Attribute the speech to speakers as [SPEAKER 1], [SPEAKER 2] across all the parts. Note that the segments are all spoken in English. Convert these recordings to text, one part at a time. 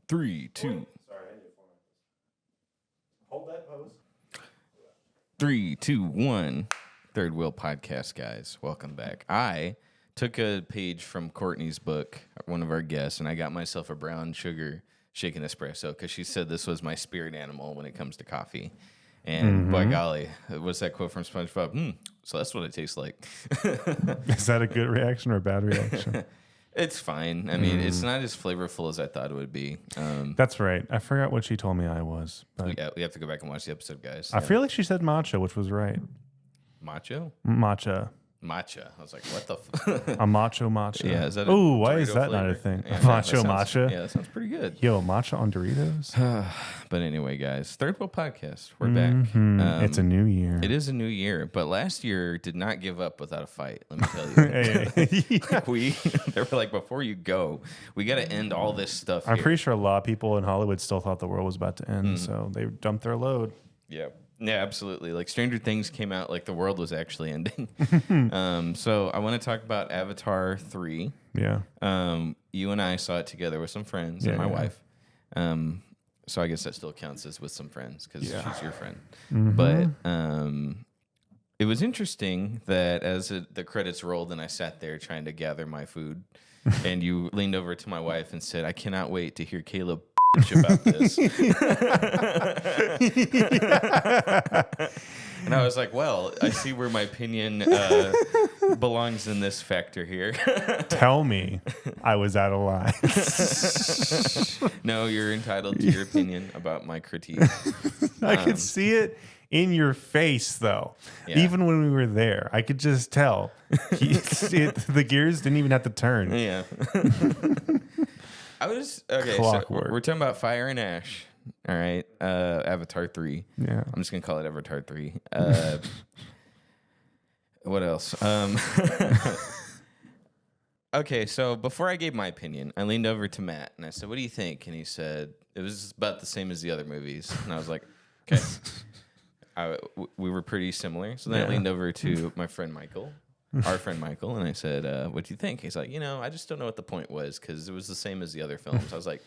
[SPEAKER 1] Three, two.
[SPEAKER 2] Sorry, I need to format this. Hold that pose.
[SPEAKER 1] 3, 2, 1. Third Wheel Podcast, guys. Welcome back. I took a page from Courtney's book, one of our guests, and I got myself a brown sugar shaken espresso because she said this was my spirit animal when it comes to coffee. And by golly, what's that quote from SpongeBob? So that's what it tastes like.
[SPEAKER 2] Is that a good reaction or a bad reaction?
[SPEAKER 1] It's fine. I mean, it's not as flavorful as I thought it would be.
[SPEAKER 2] That's right. I forgot what she told me I was. But
[SPEAKER 1] Yeah, we have to go back and watch the episode, guys.
[SPEAKER 2] I feel like she said matcha, which was right.
[SPEAKER 1] Macho?
[SPEAKER 2] Matcha.
[SPEAKER 1] Matcha. I was like, what the
[SPEAKER 2] A macho matcha.
[SPEAKER 1] Yeah, is that a
[SPEAKER 2] Oh, why
[SPEAKER 1] Dorito
[SPEAKER 2] is that not
[SPEAKER 1] flavor?
[SPEAKER 2] a thing?
[SPEAKER 1] Yeah,
[SPEAKER 2] Macho
[SPEAKER 1] that sounds-
[SPEAKER 2] matcha.
[SPEAKER 1] Yeah, that sounds pretty good.
[SPEAKER 2] Yo, matcha on Doritos?
[SPEAKER 1] But anyway, guys, Third Wheel Podcast. We're back.
[SPEAKER 2] It's a new year.
[SPEAKER 1] It is a new year, but last year did not give up without a fight. Let me tell you. They were like, before you go, we got to end all this stuff.
[SPEAKER 2] I'm
[SPEAKER 1] here.
[SPEAKER 2] pretty sure a lot of people in Hollywood still thought the world was about to end, so they dumped their load.
[SPEAKER 1] Yeah, absolutely. Like Stranger Things came out like the world was actually ending. So I want to talk about Avatar 3.
[SPEAKER 2] Yeah.
[SPEAKER 1] You and I saw it together with some friends and my wife. So I guess that still counts as with some friends because she's your friend. But it was interesting that as the credits rolled and I sat there trying to gather my food, and you leaned over to my wife and said, "I cannot wait to hear Caleb about this." And I was like, well, I see where my opinion belongs in this factor here.
[SPEAKER 2] Tell me I was out of line.
[SPEAKER 1] No, you're entitled to your opinion about my critique.
[SPEAKER 2] I could see it in your face, though.
[SPEAKER 1] Yeah.
[SPEAKER 2] Even when we were there, I could just tell. The gears didn't even have to turn.
[SPEAKER 1] Yeah. I was okay.
[SPEAKER 2] Clockwork.
[SPEAKER 1] So we're talking about Fire and Ash. All right, Avatar 3.
[SPEAKER 2] Yeah.
[SPEAKER 1] I'm just gonna call it Avatar 3. What else? Okay, so before I gave my opinion, I leaned over to Matt and I said, "What do you think?" And he said it was about the same as the other movies. And I was like, "Okay." We were pretty similar. So then I leaned over to my friend Michael. Our friend Michael, and I said, "What do you think?" He's like, I just don't know what the point was because it was the same as the other films. I was like,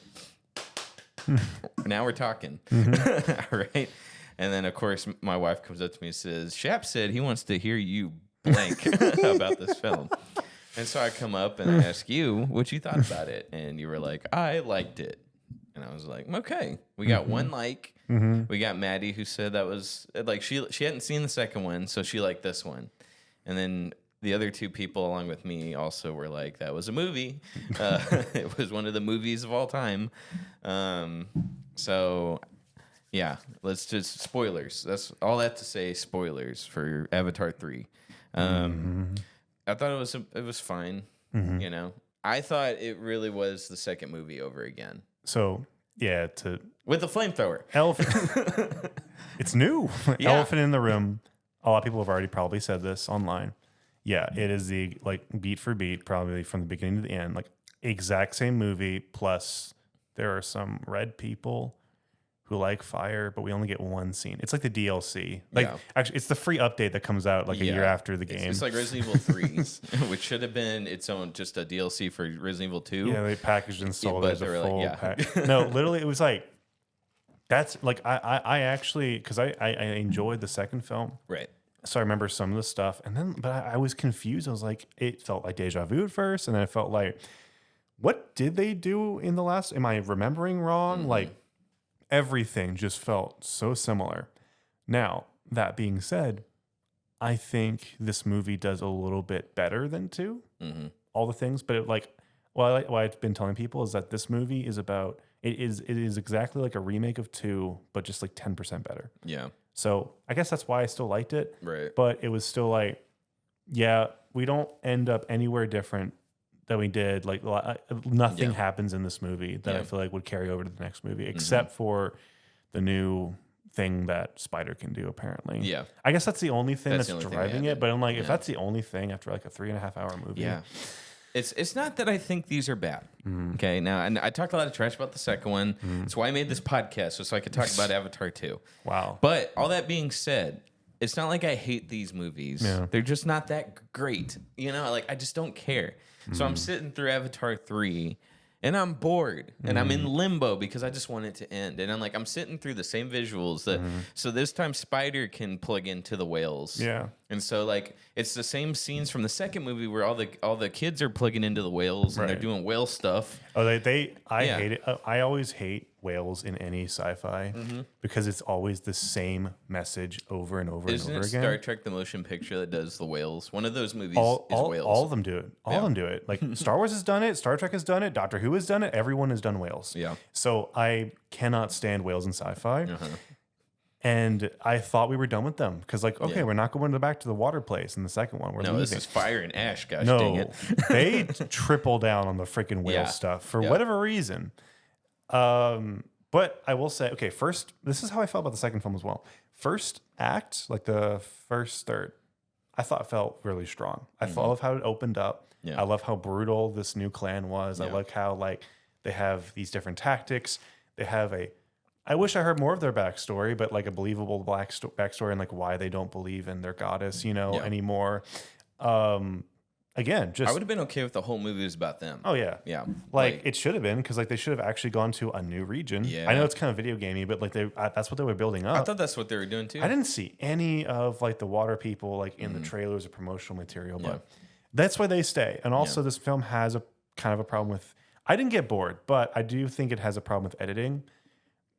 [SPEAKER 1] now we're talking, all right? And then, of course, my wife comes up to me and says, "Shap said he wants to hear you blank about this film." And so I come up and I ask you what you thought about it, and you were like, "I liked it." And I was like, "Okay." We got one like. We got Maddie who said that was like she hadn't seen the second one, so she liked this one, and then the other two people along with me also were like, that was a movie. It was one of the movies of all time. So, yeah, let's just spoilers. That's all that to say. Spoilers for Avatar 3. I thought it was fine. I thought it really was the second movie over again
[SPEAKER 2] So, yeah,
[SPEAKER 1] with the flamethrower.
[SPEAKER 2] elephant. It's new.
[SPEAKER 1] Yeah.
[SPEAKER 2] Elephant in the room. A lot of people have already probably said this online. Yeah, it is the beat for beat, probably from the beginning to the end, like exact same movie. Plus, there are some red people who like fire, but we only get one scene. It's like the DLC. Actually, it's the free update that comes out a year after the game.
[SPEAKER 1] It's like Resident Evil 3, which should have been its own just a DLC for Resident Evil 2.
[SPEAKER 2] Yeah, they packaged and sold it as a full pack.
[SPEAKER 1] yeah.
[SPEAKER 2] No, literally, it was like that's like I actually because I enjoyed the second film.
[SPEAKER 1] Right.
[SPEAKER 2] So I remember some of the stuff, but I was confused. I was like, it felt like deja vu at first, and then it felt like, what did they do in the last? Am I remembering wrong? Like, everything just felt so similar. Now, that being said, I think this movie does a little bit better than 2. All the things, but what I've been telling people is that this movie is about it is exactly like a remake of 2, but just like 10% better.
[SPEAKER 1] Yeah.
[SPEAKER 2] So I guess that's why I still liked it.
[SPEAKER 1] Right.
[SPEAKER 2] But it was still like, yeah, we don't end up anywhere different than we did. Like nothing happens in this movie that I feel like would carry over to the next movie, except for the new thing that Spider can do, apparently.
[SPEAKER 1] Yeah.
[SPEAKER 2] I guess that's the only thing that's
[SPEAKER 1] the only thing
[SPEAKER 2] driving
[SPEAKER 1] they
[SPEAKER 2] it.
[SPEAKER 1] added.
[SPEAKER 2] But I'm like, if that's the only thing after like a 3.5 hour movie.
[SPEAKER 1] Yeah. It's not that I think these are bad. Okay. Now, and I talked a lot of trash about the second one. That's why I made this podcast, so I could talk about Avatar 2.
[SPEAKER 2] Wow.
[SPEAKER 1] But all that being said, it's not like I hate these movies.
[SPEAKER 2] Yeah.
[SPEAKER 1] They're just not that great. I just don't care. So I'm sitting through Avatar 3, and I'm bored and I'm in limbo because I just want it to end. And I'm sitting through the same visuals that so this time Spider can plug into the whales.
[SPEAKER 2] Yeah.
[SPEAKER 1] And so it's the same scenes from the second movie where all the kids are plugging into the whales and they're doing whale stuff.
[SPEAKER 2] Oh, I hate it. I always hate whales in any sci-fi because it's always the same message over and over
[SPEAKER 1] Isn't
[SPEAKER 2] and over
[SPEAKER 1] it
[SPEAKER 2] again.
[SPEAKER 1] Star Trek the motion picture that does the whales? One of those movies
[SPEAKER 2] all,
[SPEAKER 1] is
[SPEAKER 2] all,
[SPEAKER 1] whales.
[SPEAKER 2] all of them do it. All of them do it. Like Star Wars has done it. Star Trek has done it. Doctor Who has done it. Everyone has done whales.
[SPEAKER 1] Yeah.
[SPEAKER 2] So I cannot stand whales in sci-fi. And I thought we were done with them because, we're not going back to the water place in the second one. We're
[SPEAKER 1] No,
[SPEAKER 2] leaving.
[SPEAKER 1] this is fire and ash. Gosh dang
[SPEAKER 2] No,
[SPEAKER 1] it.
[SPEAKER 2] they triple down on the freaking whale
[SPEAKER 1] Yeah.
[SPEAKER 2] stuff for whatever reason. But I will say, okay, first, this is how I felt about the second film as well. First act, like the first third, I thought felt really strong. I love how it opened up.
[SPEAKER 1] Yeah.
[SPEAKER 2] I love how brutal this new clan was. I like how they have these different tactics. They have I wish I heard more of their backstory, but a believable backstory and why they don't believe in their goddess, anymore. Again, just
[SPEAKER 1] I would have been okay if the whole movie was about them.
[SPEAKER 2] oh yeah,
[SPEAKER 1] Yeah.
[SPEAKER 2] it should have been because they should have actually gone to a new region.
[SPEAKER 1] Yeah.
[SPEAKER 2] I know it's kind of video gamey, but that's what they were building up.
[SPEAKER 1] I thought that's what they were doing too.
[SPEAKER 2] I didn't see any of the water people in the trailers or promotional material, but that's why they stay. And also, this film has a kind of a problem with. I didn't get bored, but I do think it has a problem with editing.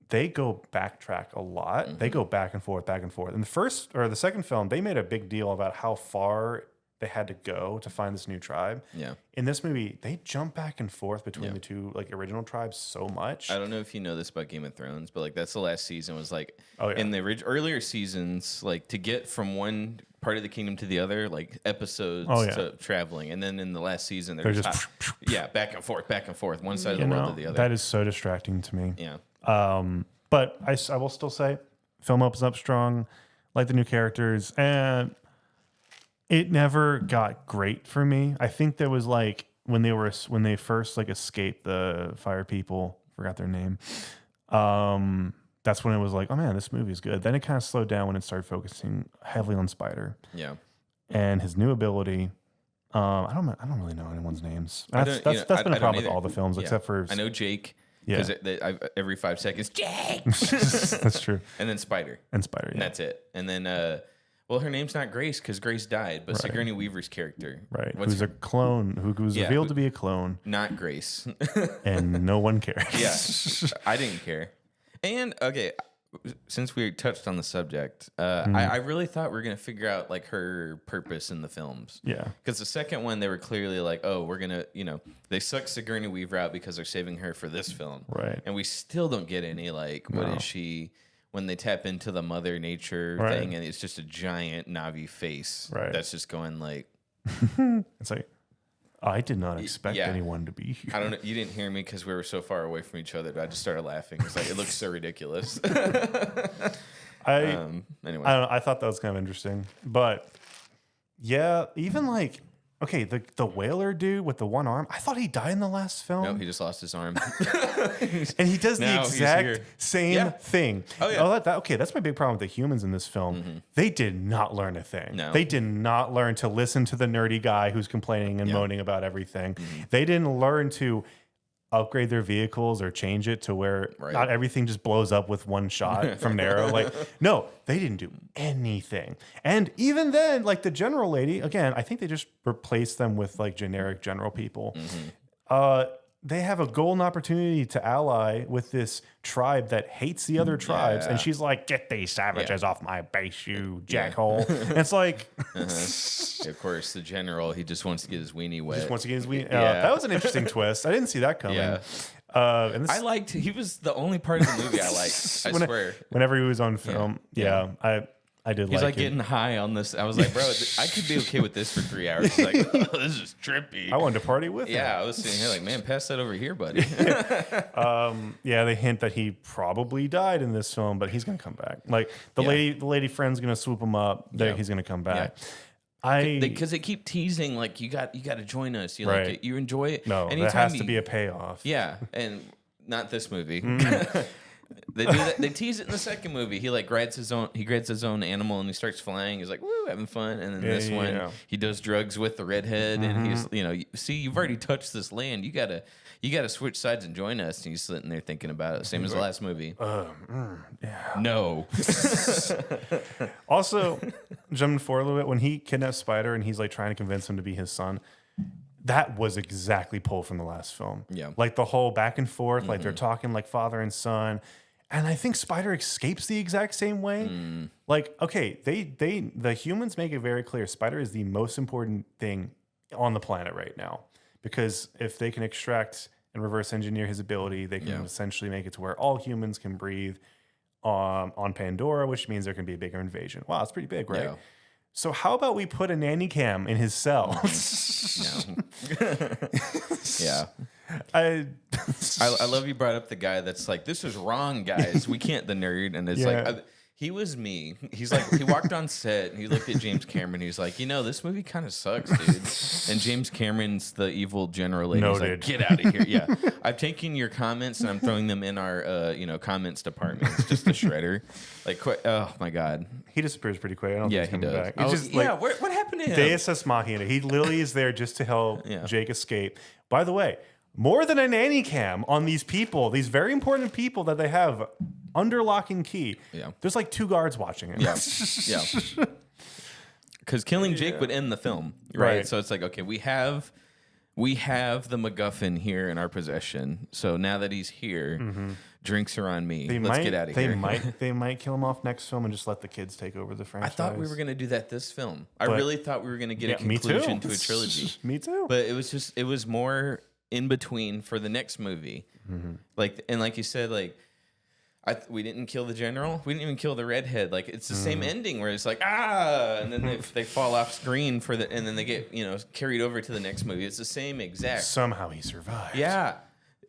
[SPEAKER 2] They go backtrack a lot. They go back and forth, back and forth. In the first or the second film, they made a big deal about how far they had to go to find this new tribe.
[SPEAKER 1] Yeah.
[SPEAKER 2] In this movie, they jump back and forth between the two original tribes so much.
[SPEAKER 1] I don't know if you know this about Game of Thrones, but that's the last season was
[SPEAKER 2] Oh, yeah.
[SPEAKER 1] in the earlier seasons, to get from one part of the kingdom to the other, episodes to traveling, and then in the last season they're
[SPEAKER 2] just
[SPEAKER 1] back and forth, one side of the world to the other.
[SPEAKER 2] That is so distracting to me.
[SPEAKER 1] Yeah.
[SPEAKER 2] But I will still say, film opens up strong, like the new characters, and it never got great for me. I think there was when they first escaped the fire people, forgot their name. That's when it was oh man, this movie is good. Then it kind of slowed down when it started focusing heavily on Spider.
[SPEAKER 1] Yeah.
[SPEAKER 2] And his new ability. I don't really know anyone's names. That's been a problem with all the films except for
[SPEAKER 1] I know Jake.
[SPEAKER 2] Yeah.
[SPEAKER 1] Because every 5 seconds, Jake,
[SPEAKER 2] that's true.
[SPEAKER 1] and then Spider,
[SPEAKER 2] And Spider,
[SPEAKER 1] and that's it. And then, her name's not Grace because Grace died, but Sigourney Weaver's character,
[SPEAKER 2] right?
[SPEAKER 1] What's
[SPEAKER 2] Who's a clone? Who was revealed to be a clone,
[SPEAKER 1] not Grace,
[SPEAKER 2] and no one cares.
[SPEAKER 1] Yeah, I didn't care. And okay, since we touched on the subject, I really thought we were gonna figure out her purpose in the films.
[SPEAKER 2] Yeah.
[SPEAKER 1] Because the second one, they were clearly oh, we're gonna, they suck Sigourney Weaver out because they're saving her for this film,
[SPEAKER 2] Right.
[SPEAKER 1] And we still don't get any what is she when they tap into the Mother Nature
[SPEAKER 2] Right.
[SPEAKER 1] thing, and it's just a giant Navi face,
[SPEAKER 2] Right.
[SPEAKER 1] That's just going
[SPEAKER 2] It's I did not expect
[SPEAKER 1] yeah.
[SPEAKER 2] anyone to be here.
[SPEAKER 1] I don't know. You didn't hear me because we were so far away from each other, but I just started laughing. It's it looks so ridiculous.
[SPEAKER 2] Anyway,
[SPEAKER 1] Anyway,
[SPEAKER 2] I don't know. I thought that was kind of interesting, but yeah, even okay, the whaler dude with the one arm. I thought he died in the last film.
[SPEAKER 1] no, he just lost his arm.
[SPEAKER 2] And he does the
[SPEAKER 1] Now he's
[SPEAKER 2] exact
[SPEAKER 1] here.
[SPEAKER 2] same
[SPEAKER 1] Yeah.
[SPEAKER 2] thing.
[SPEAKER 1] Oh, yeah.
[SPEAKER 2] Okay, that's my big problem with the humans in this film. They did not learn a thing.
[SPEAKER 1] No.
[SPEAKER 2] They did not learn to listen to the nerdy guy who's complaining and moaning about everything. They didn't learn to upgrade their vehicles or change it to where
[SPEAKER 1] Right.
[SPEAKER 2] not everything just blows up with one shot from Nero. No, they didn't do anything. And even then, the general lady, again, I think they just replaced them with generic general people. They have a golden opportunity to ally with this tribe that hates the other tribes. And she's like, get these savages off my base, you jackhole. And it's
[SPEAKER 1] Of course, the general, he just wants to get his weenie wet.
[SPEAKER 2] just once again,
[SPEAKER 1] Yeah.
[SPEAKER 2] that was an interesting twist. I didn't see that coming.
[SPEAKER 1] Yeah.
[SPEAKER 2] And this,
[SPEAKER 1] He was the only part of the movie I liked. I swear.
[SPEAKER 2] whenever he was on film, I did
[SPEAKER 1] He's
[SPEAKER 2] like it.
[SPEAKER 1] getting high on this. I was like, bro, I could be okay with this for 3 hours. He's like, oh, this is trippy.
[SPEAKER 2] I wanted to party with him.
[SPEAKER 1] Yeah, I was sitting here man, pass that over here, buddy.
[SPEAKER 2] Yeah, they hint that he probably died in this film, but he's gonna come back. The lady friend's gonna swoop him up. He's gonna come back.
[SPEAKER 1] Because they keep teasing, you got to join us. You
[SPEAKER 2] Right.
[SPEAKER 1] like it. You enjoy it.
[SPEAKER 2] No, there has to be a payoff.
[SPEAKER 1] Yeah, and not this movie. They do that. They tease it in the second movie. He like grabs his own animal and he starts flying. He's like, woo, having fun. And then this one, he does drugs with the redhead, and he's, see, you've already touched this land. You gotta switch sides and join us. And he's sitting there thinking about it, same as the last movie.
[SPEAKER 2] Yeah.
[SPEAKER 1] No.
[SPEAKER 2] Also, jumping forward a little bit, when he kidnaps Spider and he's like trying to convince him to be his son, that was exactly pulled from the last film.
[SPEAKER 1] Yeah.
[SPEAKER 2] Like the whole back and forth, like they're talking like father and son. And I think Spider escapes the exact same way. Like, okay, the humans make it very clear Spider is the most important thing on the planet right now. Because if they can extract and reverse engineer his ability, they can essentially make it to where all humans can breathe on Pandora, which means there can be a bigger invasion. Wow, it's pretty big, right?
[SPEAKER 1] Yeah.
[SPEAKER 2] So how about we put a nanny cam in his cell?
[SPEAKER 1] Yeah.
[SPEAKER 2] I
[SPEAKER 1] love you brought up the guy that's like, this is wrong, guys. We can't, the nerd. And it's like, he was me. He's like, he walked on set and he looked at James Cameron. He's like, this movie kind of sucks, dude. And James Cameron's the evil general lady. He's like, get out of here. Yeah. I'm taking your comments and I'm throwing them in our, comments department. It's just a shredder. Like, oh my God.
[SPEAKER 2] He disappears pretty quick. I don't think he's coming back.
[SPEAKER 1] Oh,
[SPEAKER 2] It's just like
[SPEAKER 1] what happened to him?
[SPEAKER 2] Deus Ex Machina. He literally is there just to help Jake escape. By the way, more than a nanny cam on these people, these very important people that they have under lock and key. Yeah. There's like 2 guards watching it.
[SPEAKER 1] Yeah. Yeah. Because killing Jake would end the film, right? So it's like, okay, we have the MacGuffin here in our possession. So now that he's here, drinks are on me. Let's get out of here.
[SPEAKER 2] They might kill him off next film and just let the kids take over the franchise.
[SPEAKER 1] I thought we were going to do that this film. I really thought we were going to get a conclusion to a trilogy.
[SPEAKER 2] Me too.
[SPEAKER 1] But it was more in between for the next movie. Like you said, like, we didn't kill the general. We didn't even kill the redhead. Like, it's the same ending where it's like, and then they fall off screen and then they get, carried over to the next movie. It's the same exact.
[SPEAKER 2] Somehow he survived.
[SPEAKER 1] Yeah.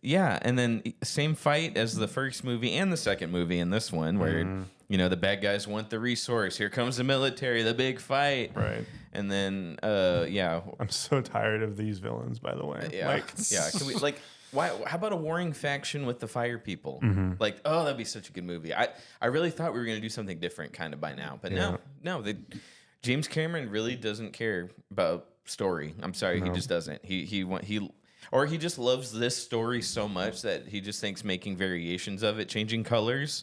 [SPEAKER 1] Yeah. And then same fight as the first movie and the second movie in this one where, the bad guys want the resource. Here comes the military, the big fight.
[SPEAKER 2] Right.
[SPEAKER 1] And then,
[SPEAKER 2] I'm so tired of these villains, by the way.
[SPEAKER 1] Yeah. Can we, why? How about a warring faction with the fire people? Like, that'd be such a good movie. I really thought we were going to do something different kind of by now. But no. James Cameron really doesn't care about story. I'm sorry, he just doesn't. Or he just loves this story so much that he just thinks making variations of it, changing colors,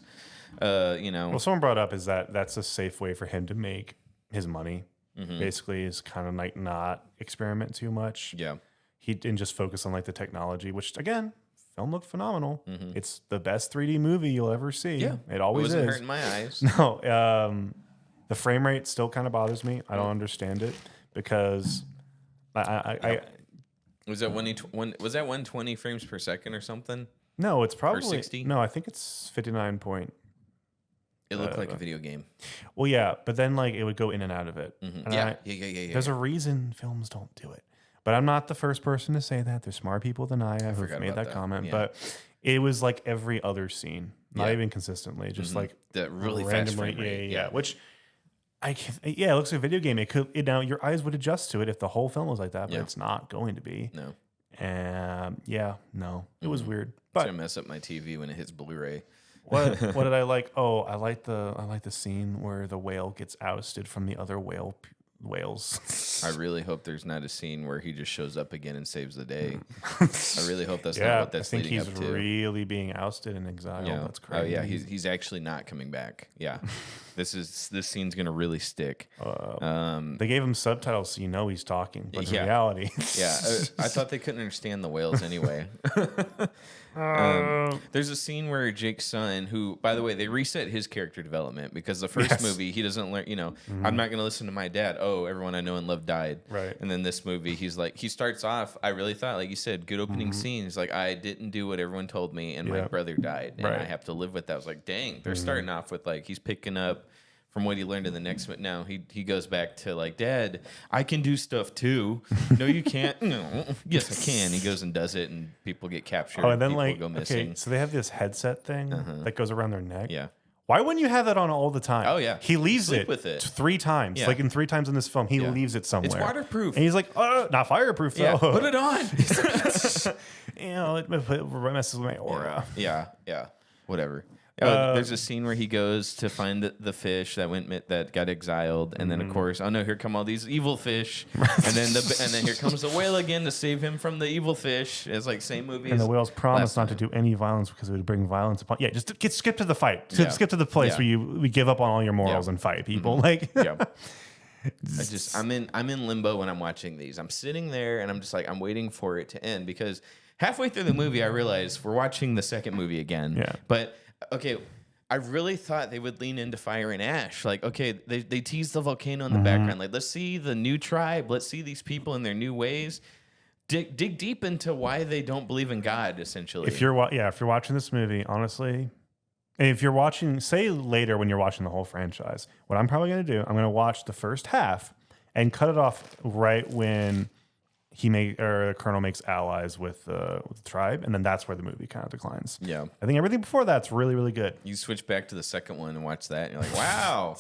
[SPEAKER 2] Well, someone brought up is that's a safe way for him to make his money. Basically, is kind of like not experiment too much.
[SPEAKER 1] Yeah.
[SPEAKER 2] He didn't just focus on like the technology, which again, film looked phenomenal. It's the best 3D movie you'll ever see. Yeah, it always
[SPEAKER 1] wasn't
[SPEAKER 2] is.
[SPEAKER 1] hurting my eyes.
[SPEAKER 2] No, the frame rate still kind of bothers me. I don't understand it because
[SPEAKER 1] was that 120 frames per second or something?
[SPEAKER 2] No, it's probably
[SPEAKER 1] 60?
[SPEAKER 2] No, I think it's 59 point.
[SPEAKER 1] It looked like a video game.
[SPEAKER 2] Well, yeah, but then like it would go in and out of it.
[SPEAKER 1] Yeah.
[SPEAKER 2] There's a reason films don't do it. But I'm not the first person to say that. There's smarter people than I have who've made that comment. Yeah. But it was like every other scene, not even consistently, just like
[SPEAKER 1] that really
[SPEAKER 2] randomly.
[SPEAKER 1] Fast frame rate.
[SPEAKER 2] Yeah. Which it looks like a video game. It could now your eyes would adjust to it if the whole film was like that, but it's not going to be.
[SPEAKER 1] No.
[SPEAKER 2] It was weird. But
[SPEAKER 1] it's gonna mess up my TV when it hits Blu-ray.
[SPEAKER 2] What did I like? Oh, I like the scene where the whale gets ousted from the other whales.
[SPEAKER 1] I really hope there's not a scene where he just shows up again and saves the day. I really hope that's not what that's leading up to. I think
[SPEAKER 2] he's really being ousted and exiled. Yeah. That's crazy.
[SPEAKER 1] Oh yeah, he's actually not coming back. Yeah, this scene's gonna really stick.
[SPEAKER 2] They gave him subtitles so he's talking, but in reality,
[SPEAKER 1] I thought they couldn't understand the whales anyway. There's a scene where Jake's son, who, by the way, they reset his character development because the first movie he doesn't learn. I'm not going to listen to my dad. Oh, everyone I know and love died.
[SPEAKER 2] Right.
[SPEAKER 1] And then this movie, he starts off. I really thought, like you said, good opening scene. He's like, I didn't do what everyone told me, and my brother died, and I have to live with that. I was like, dang, they're starting off with like he's picking up from what he learned in the next one. Now he goes back to like, Dad, I can do stuff too. No, you can't. No, yes, I can. He goes and does it, and people get captured.
[SPEAKER 2] Oh, and then
[SPEAKER 1] people go missing.
[SPEAKER 2] Okay, so they have this headset thing that goes around their neck.
[SPEAKER 1] Yeah.
[SPEAKER 2] Why wouldn't you have that on all the time?
[SPEAKER 1] Oh yeah.
[SPEAKER 2] He leaves
[SPEAKER 1] Sleep
[SPEAKER 2] it
[SPEAKER 1] with it
[SPEAKER 2] 3 times.
[SPEAKER 1] Yeah.
[SPEAKER 2] Like in 3 times in this film, he leaves it somewhere.
[SPEAKER 1] It's waterproof.
[SPEAKER 2] And he's like, not fireproof though.
[SPEAKER 1] Yeah, put it on.
[SPEAKER 2] It messes with my aura.
[SPEAKER 1] Yeah. Whatever. There's a scene where he goes to find the fish that got exiled, and then of course, oh no, here come all these evil fish, and then here comes the whale again to save him from the evil fish. It's like same movie.
[SPEAKER 2] And the whales promised not
[SPEAKER 1] time.
[SPEAKER 2] to do any violence because it would bring violence upon. Yeah, just skip to the fight.
[SPEAKER 1] Yeah.
[SPEAKER 2] Skip to the place
[SPEAKER 1] Yeah.
[SPEAKER 2] where we give up on all your morals and fight people. Like,
[SPEAKER 1] Yeah. I'm in limbo when I'm watching these. I'm sitting there and I'm just like I'm waiting for it to end because halfway through the movie I realized we're watching the second movie again.
[SPEAKER 2] Yeah.
[SPEAKER 1] But okay, I really thought they would lean into fire and ash. Like, okay, they tease the volcano in the background. Like, let's see the new tribe. Let's see these people in their new ways. Dig deep into why they don't believe in God, essentially.
[SPEAKER 2] if you're watching this movie, honestly, if you're watching, say later when you're watching the whole franchise, what I'm probably going to do, I'm going to watch the first half and cut it off right when the colonel makes allies with the tribe, and then that's where the movie kind of declines.
[SPEAKER 1] Yeah.
[SPEAKER 2] I think everything before that's really, really good.
[SPEAKER 1] You switch back to the second one and watch that, and you're like, wow.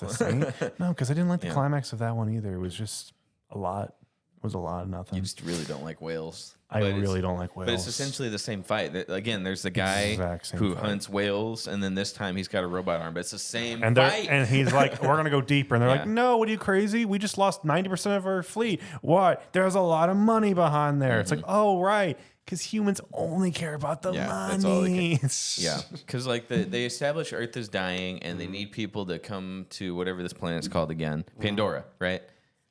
[SPEAKER 2] No, because I didn't like the
[SPEAKER 1] Yeah.
[SPEAKER 2] climax of that one either. It was just a lot. It was a lot of nothing.
[SPEAKER 1] You just really don't like whales.
[SPEAKER 2] I
[SPEAKER 1] But it's-
[SPEAKER 2] really don't like whales.
[SPEAKER 1] But it's essentially the same fight. Again, there's the guy
[SPEAKER 2] Exact same
[SPEAKER 1] who
[SPEAKER 2] fight.
[SPEAKER 1] hunts whales, and then this time he's got a robot arm. But it's the same
[SPEAKER 2] and
[SPEAKER 1] fight.
[SPEAKER 2] and he's like, we're gonna go deeper, and they're
[SPEAKER 1] Yeah.
[SPEAKER 2] like, no, what are you crazy? We just lost 90% of our fleet. What? There's a lot of money behind there. It's like, oh right, because humans only care about the
[SPEAKER 1] Yeah,
[SPEAKER 2] money.
[SPEAKER 1] that's all they yeah, because like they establish Earth is dying, and they need people to come to whatever this planet's called again, Pandora, right?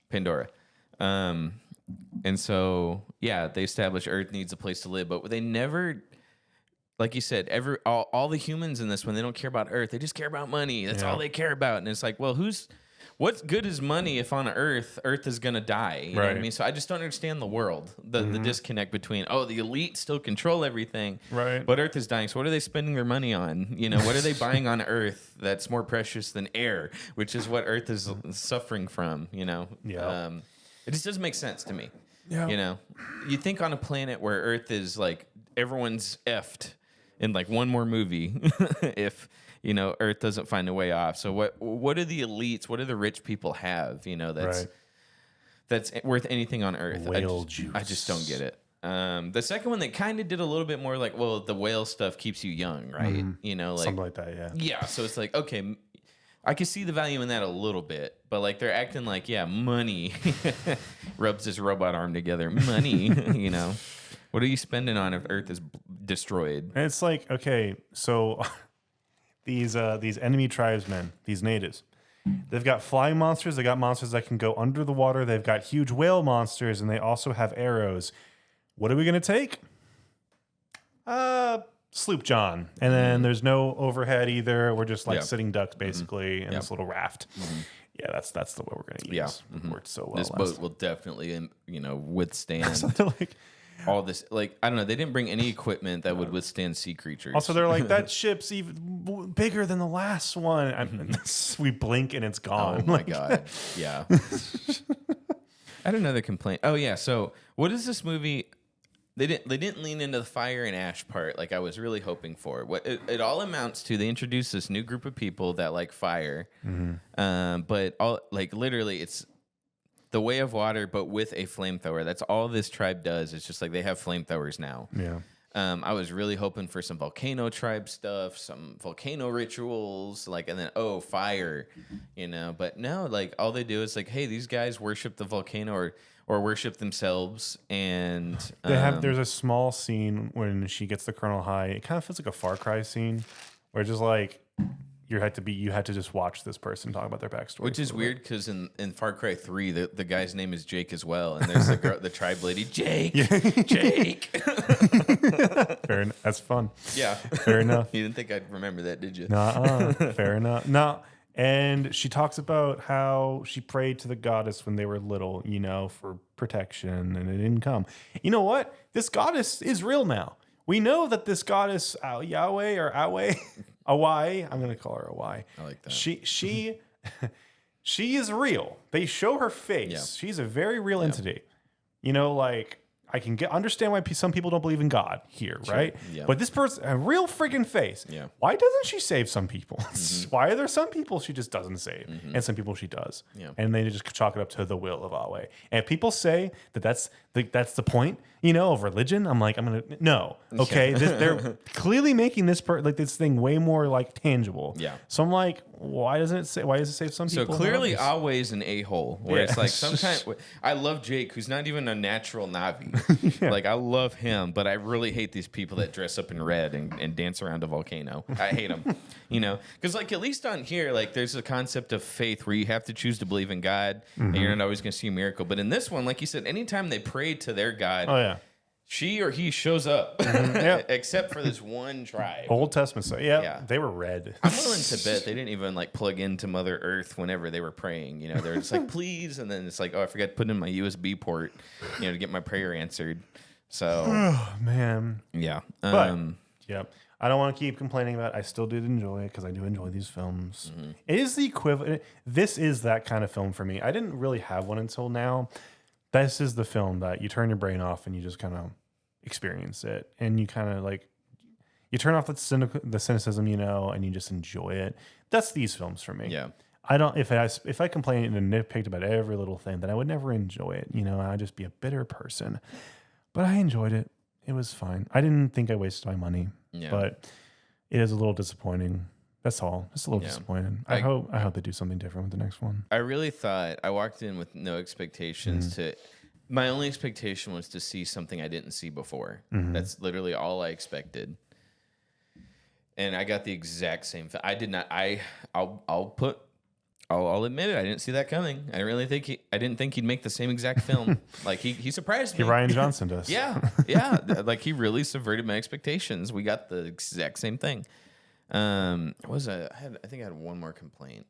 [SPEAKER 1] Pandora. And so yeah, they establish Earth needs a place to live, but they never, like you said, all the humans in this one, they don't care about Earth. They just care about money. That's all they care about. And it's like, well, what good is money if on Earth is gonna die? You know what I
[SPEAKER 2] Right.
[SPEAKER 1] mean? So I just don't understand the world, the disconnect between the elite still control everything,
[SPEAKER 2] Right.
[SPEAKER 1] but Earth is dying. So what are they spending their money on? You know, what are they buying on Earth that's more precious than air, which is what Earth is suffering from? You know,
[SPEAKER 2] Yeah.
[SPEAKER 1] it just doesn't make sense to me.
[SPEAKER 2] Yeah.
[SPEAKER 1] You know, you think on a planet where Earth is like everyone's effed in like one more movie, if you know Earth doesn't find a way off. So what do the elites? What do the rich people have? You know, that's worth anything on Earth.
[SPEAKER 2] Whale
[SPEAKER 1] I just don't get it. The second one, they kind of did a little bit more like, well, the whale stuff keeps you young, right? You know, like
[SPEAKER 2] Something like that. Yeah.
[SPEAKER 1] yeah. So it's like, okay, I can see the value in that a little bit, but like they're acting like, yeah, money rubs this robot arm together. Money, you know, what are you spending on if Earth is destroyed?
[SPEAKER 2] And it's like, okay, so these enemy tribesmen, these natives, they've got flying monsters. They got monsters that can go under the water. They've got huge whale monsters, and they also have arrows. What are we gonna take? Sloop John, and then there's no overhead either. We're just like
[SPEAKER 1] Yeah.
[SPEAKER 2] sitting ducks basically in
[SPEAKER 1] Yeah.
[SPEAKER 2] this little raft. Yeah, that's the what we're gonna use.
[SPEAKER 1] Yeah.
[SPEAKER 2] Worked so well.
[SPEAKER 1] This
[SPEAKER 2] last
[SPEAKER 1] boat will definitely, you know, withstand
[SPEAKER 2] time. Like,
[SPEAKER 1] all this. Like, I don't know. They didn't bring any equipment that would withstand sea creatures.
[SPEAKER 2] also, they're like, that ship's even bigger than the last one. And we blink and it's
[SPEAKER 1] oh
[SPEAKER 2] gone.
[SPEAKER 1] my
[SPEAKER 2] Like,
[SPEAKER 1] god, yeah. I had another complaint. Oh yeah. So what is this movie? They didn't lean into the fire and ash part like I was really hoping for. What it all amounts to, they introduce this new group of people that like fire, but all like literally it's the way of water, but with a flamethrower. That's all this tribe does. It's just like they have flamethrowers now.
[SPEAKER 2] Yeah.
[SPEAKER 1] I was really hoping for some volcano tribe stuff, some volcano rituals, like, and then fire, you know. But no, like all they do is like, hey, these guys worship the volcano or worship themselves, and
[SPEAKER 2] They have. There's a small scene when she gets the Colonel high. It kind of feels like a Far Cry scene, where just like you had to just watch this person talk about their backstory,
[SPEAKER 1] which is
[SPEAKER 2] for a
[SPEAKER 1] weird because in Far Cry 3, the guy's name is Jake as well, and there's the tribe lady, Jake, Jake.
[SPEAKER 2] bit. That's fun.
[SPEAKER 1] Yeah,
[SPEAKER 2] Fair enough.
[SPEAKER 1] You didn't think I'd remember that, did you?
[SPEAKER 2] Fair enough. No. And she talks about how she prayed to the goddess when they were little, you know, for protection, and it didn't come. You know what? This goddess is real now. We know that this goddess, Yahweh or Away, Awai, I'm going to call her Awai.
[SPEAKER 1] I like that.
[SPEAKER 2] She is real. They show her face.
[SPEAKER 1] Yeah.
[SPEAKER 2] She's a very real entity. You know, like, understand why some people don't believe in God here, right?
[SPEAKER 1] Yeah.
[SPEAKER 2] But this person, a real friggin' face.
[SPEAKER 1] Yeah.
[SPEAKER 2] Why doesn't she save some people? Why are there some people she just doesn't save, and some people she does?
[SPEAKER 1] Yeah.
[SPEAKER 2] And they just chalk it up to the will of Yahweh. And if people say that that's the point, you know, of religion, I'm gonna no. Okay, they're clearly making this this thing way more like tangible.
[SPEAKER 1] Yeah.
[SPEAKER 2] So I'm like, why does it save some
[SPEAKER 1] So
[SPEAKER 2] people?
[SPEAKER 1] clearly,
[SPEAKER 2] and others?
[SPEAKER 1] always an a-hole. Where it's
[SPEAKER 2] Yeah.
[SPEAKER 1] like sometimes I love Jake, who's not even a natural Navi. Like I love him, but I really hate these people that dress up in red and dance around a volcano. I hate them, you know, because like at least on here, like there's a concept of faith where you have to choose to believe in God, and you're not always going to see a miracle. But in this one, like you said, anytime they pray to their God,
[SPEAKER 2] Oh yeah.
[SPEAKER 1] she or he shows up,
[SPEAKER 2] Yep.
[SPEAKER 1] except for this one tribe.
[SPEAKER 2] Old Testament. So yeah,
[SPEAKER 1] Yeah.
[SPEAKER 2] they were red.
[SPEAKER 1] I'm willing to bet they didn't even like plug into Mother Earth whenever they were praying. You know, they're just like, please, and then it's like, oh, I forgot to put in my USB port, you know, to get my prayer answered. So
[SPEAKER 2] Oh man.
[SPEAKER 1] yeah,
[SPEAKER 2] But yep. I don't want to keep complaining about it. I still did enjoy it because I do enjoy these films. It is the equivalent. This is that kind of film for me. I didn't really have one until now. This is the film that you turn your brain off and you just kind of experience it, and you kind of like you turn off the cynicism, you know, and you just enjoy it. That's these films for me.
[SPEAKER 1] yeah,
[SPEAKER 2] I don't. If I complained and nitpicked about every little thing, then I would never enjoy it. You know, I'd just be a bitter person. But I enjoyed it. It was fine. I didn't think I wasted my money.
[SPEAKER 1] Yeah.
[SPEAKER 2] But it is a little disappointing. That's all. Just a little
[SPEAKER 1] Yeah.
[SPEAKER 2] disappointed. I hope they do something different with the next one.
[SPEAKER 1] I really thought I walked in with no expectations to. My only expectation was to see something I didn't see before. That's literally all I expected. And I got the exact same. I did not. I'll admit it. I didn't see that coming. I didn't think he'd make the same exact film. Like he surprised me.
[SPEAKER 2] Ryan Johnson does.
[SPEAKER 1] Yeah. Like he really subverted my expectations. We got the exact same thing. I think I had one more complaint.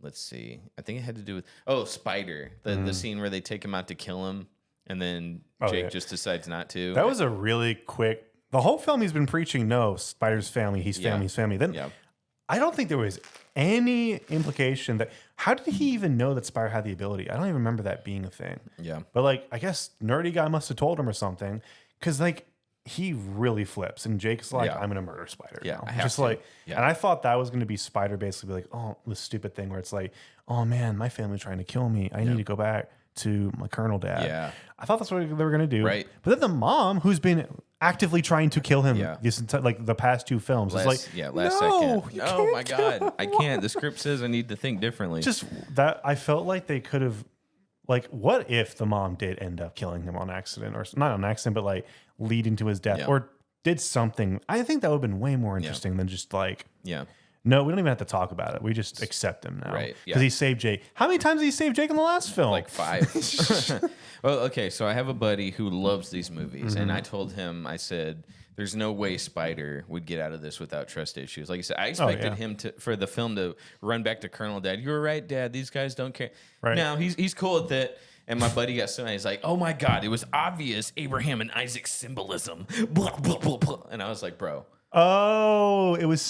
[SPEAKER 1] Let's see. I think it had to do with Spider. The scene where they take him out to kill him, and then Jake just decides not to.
[SPEAKER 2] That was a really quick. The whole film he's been preaching, no, Spider's family, he's family, he's family. Then I don't think there was any implication that. How did he even know that Spider had the ability? I don't even remember that being a thing.
[SPEAKER 1] Yeah.
[SPEAKER 2] But like, I guess nerdy guy must have told him or something, because like he really flips, and Jake's like, "I'm gonna murder Spider."
[SPEAKER 1] Yeah,
[SPEAKER 2] now.
[SPEAKER 1] I have
[SPEAKER 2] Just
[SPEAKER 1] to.
[SPEAKER 2] like,
[SPEAKER 1] Yeah.
[SPEAKER 2] and I thought that was gonna be Spider basically be like, "Oh, this stupid thing where it's like, oh man, my family's trying to kill me. I need to go back to my Colonel Dad."
[SPEAKER 1] Yeah.
[SPEAKER 2] I thought that's what they were gonna do.
[SPEAKER 1] Right.
[SPEAKER 2] But then the mom, who's been actively trying to kill him
[SPEAKER 1] Yeah.
[SPEAKER 2] like the past two films, is like,
[SPEAKER 1] last
[SPEAKER 2] no,
[SPEAKER 1] second.
[SPEAKER 2] you
[SPEAKER 1] Oh
[SPEAKER 2] can't
[SPEAKER 1] my
[SPEAKER 2] kill
[SPEAKER 1] God,
[SPEAKER 2] him.
[SPEAKER 1] I can't. The script says I need to think differently.
[SPEAKER 2] Just that I felt like they could have, like, what if the mom did end up killing him on accident, or not on accident, but like leading to his death,
[SPEAKER 1] Yeah.
[SPEAKER 2] or did something? I think that would have been way more interesting than just like,
[SPEAKER 1] yeah.
[SPEAKER 2] no, we don't even have to talk about it. We just accept him now,
[SPEAKER 1] Right,
[SPEAKER 2] Because
[SPEAKER 1] yeah.
[SPEAKER 2] he saved Jake. How many times did he save Jake in the last film?
[SPEAKER 1] Like 5. Well, okay, so I have a buddy who loves these movies, and I told him, I said, there's no way Spider would get out of this without trust issues. Like you said, I expected him for the film to run back to Colonel Dad. You were right, Dad. These guys don't care.
[SPEAKER 2] Right.
[SPEAKER 1] Now he's cool with it. And my buddy got so mad. He's like, "Oh my God, it was obvious Abraham and Isaac's symbolism." Blah, blah, blah, blah. And I was like, "Bro,
[SPEAKER 2] oh, it was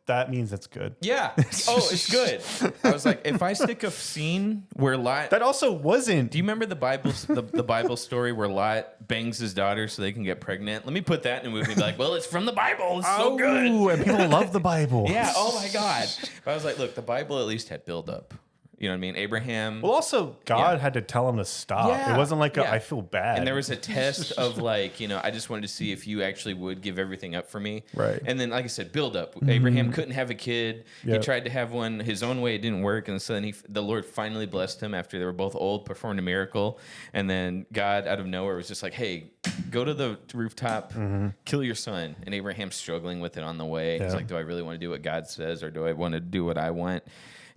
[SPEAKER 2] that means that's good.
[SPEAKER 1] yeah, it's good." I was like, "If I stick a scene where Lot."
[SPEAKER 2] That also wasn't.
[SPEAKER 1] Do you remember the Bible, the Bible story where Lot bangs his daughter so they can get pregnant? Let me put that in a movie. And be like, well, it's from the Bible. It's so good.
[SPEAKER 2] And people love the Bible.
[SPEAKER 1] Yeah. Oh my God. But I was like, look, the Bible at least had build up. You know what I mean? Abraham.
[SPEAKER 2] Well, also, God had to tell him to stop.
[SPEAKER 1] Yeah,
[SPEAKER 2] It wasn't like
[SPEAKER 1] yeah.
[SPEAKER 2] I feel bad.
[SPEAKER 1] And there was a test of like, you know, I just wanted to see if you actually would give everything up for me.
[SPEAKER 2] Right.
[SPEAKER 1] And then, like I said, build up. Abraham couldn't have a kid. He
[SPEAKER 2] Yep.
[SPEAKER 1] tried to have one his own way. It didn't work. And so then the Lord finally blessed him after they were both old, performed a miracle. And then God out of nowhere was just like, hey, go to the rooftop, kill your son. And Abraham's struggling with it on the way. He's
[SPEAKER 2] Yeah.
[SPEAKER 1] like, do I really want to do what God says, or do I want to do what I want?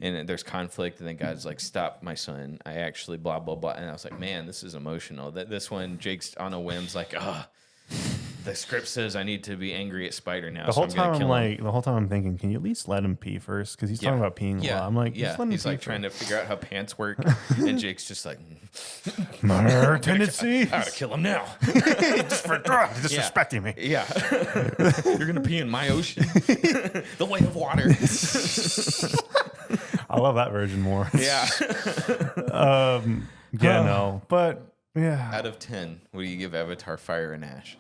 [SPEAKER 1] And there's conflict, and then God's like, stop, my son. I actually blah, blah, blah. And I was like, man, this is emotional. This one, Jake's on a whim's like, the script says I need to be angry at Spider now.
[SPEAKER 2] the whole
[SPEAKER 1] so
[SPEAKER 2] time
[SPEAKER 1] I'm gonna kill him.
[SPEAKER 2] the whole time I'm thinking, can you at least let him pee first? Because he's talking about peeing a lot. I'm like, just let him
[SPEAKER 1] he's
[SPEAKER 2] pee
[SPEAKER 1] like trying to figure out how pants work, and Jake's just like,
[SPEAKER 2] Murder tendency.
[SPEAKER 1] I gotta kill him now.
[SPEAKER 2] Just for disrespecting me.
[SPEAKER 1] Yeah, you're gonna pee in my ocean, the way of water.
[SPEAKER 2] I love that version more.
[SPEAKER 1] Yeah,
[SPEAKER 2] Yeah, no. But Yeah.
[SPEAKER 1] Out of 10, what do you give Avatar: Fire and Ash?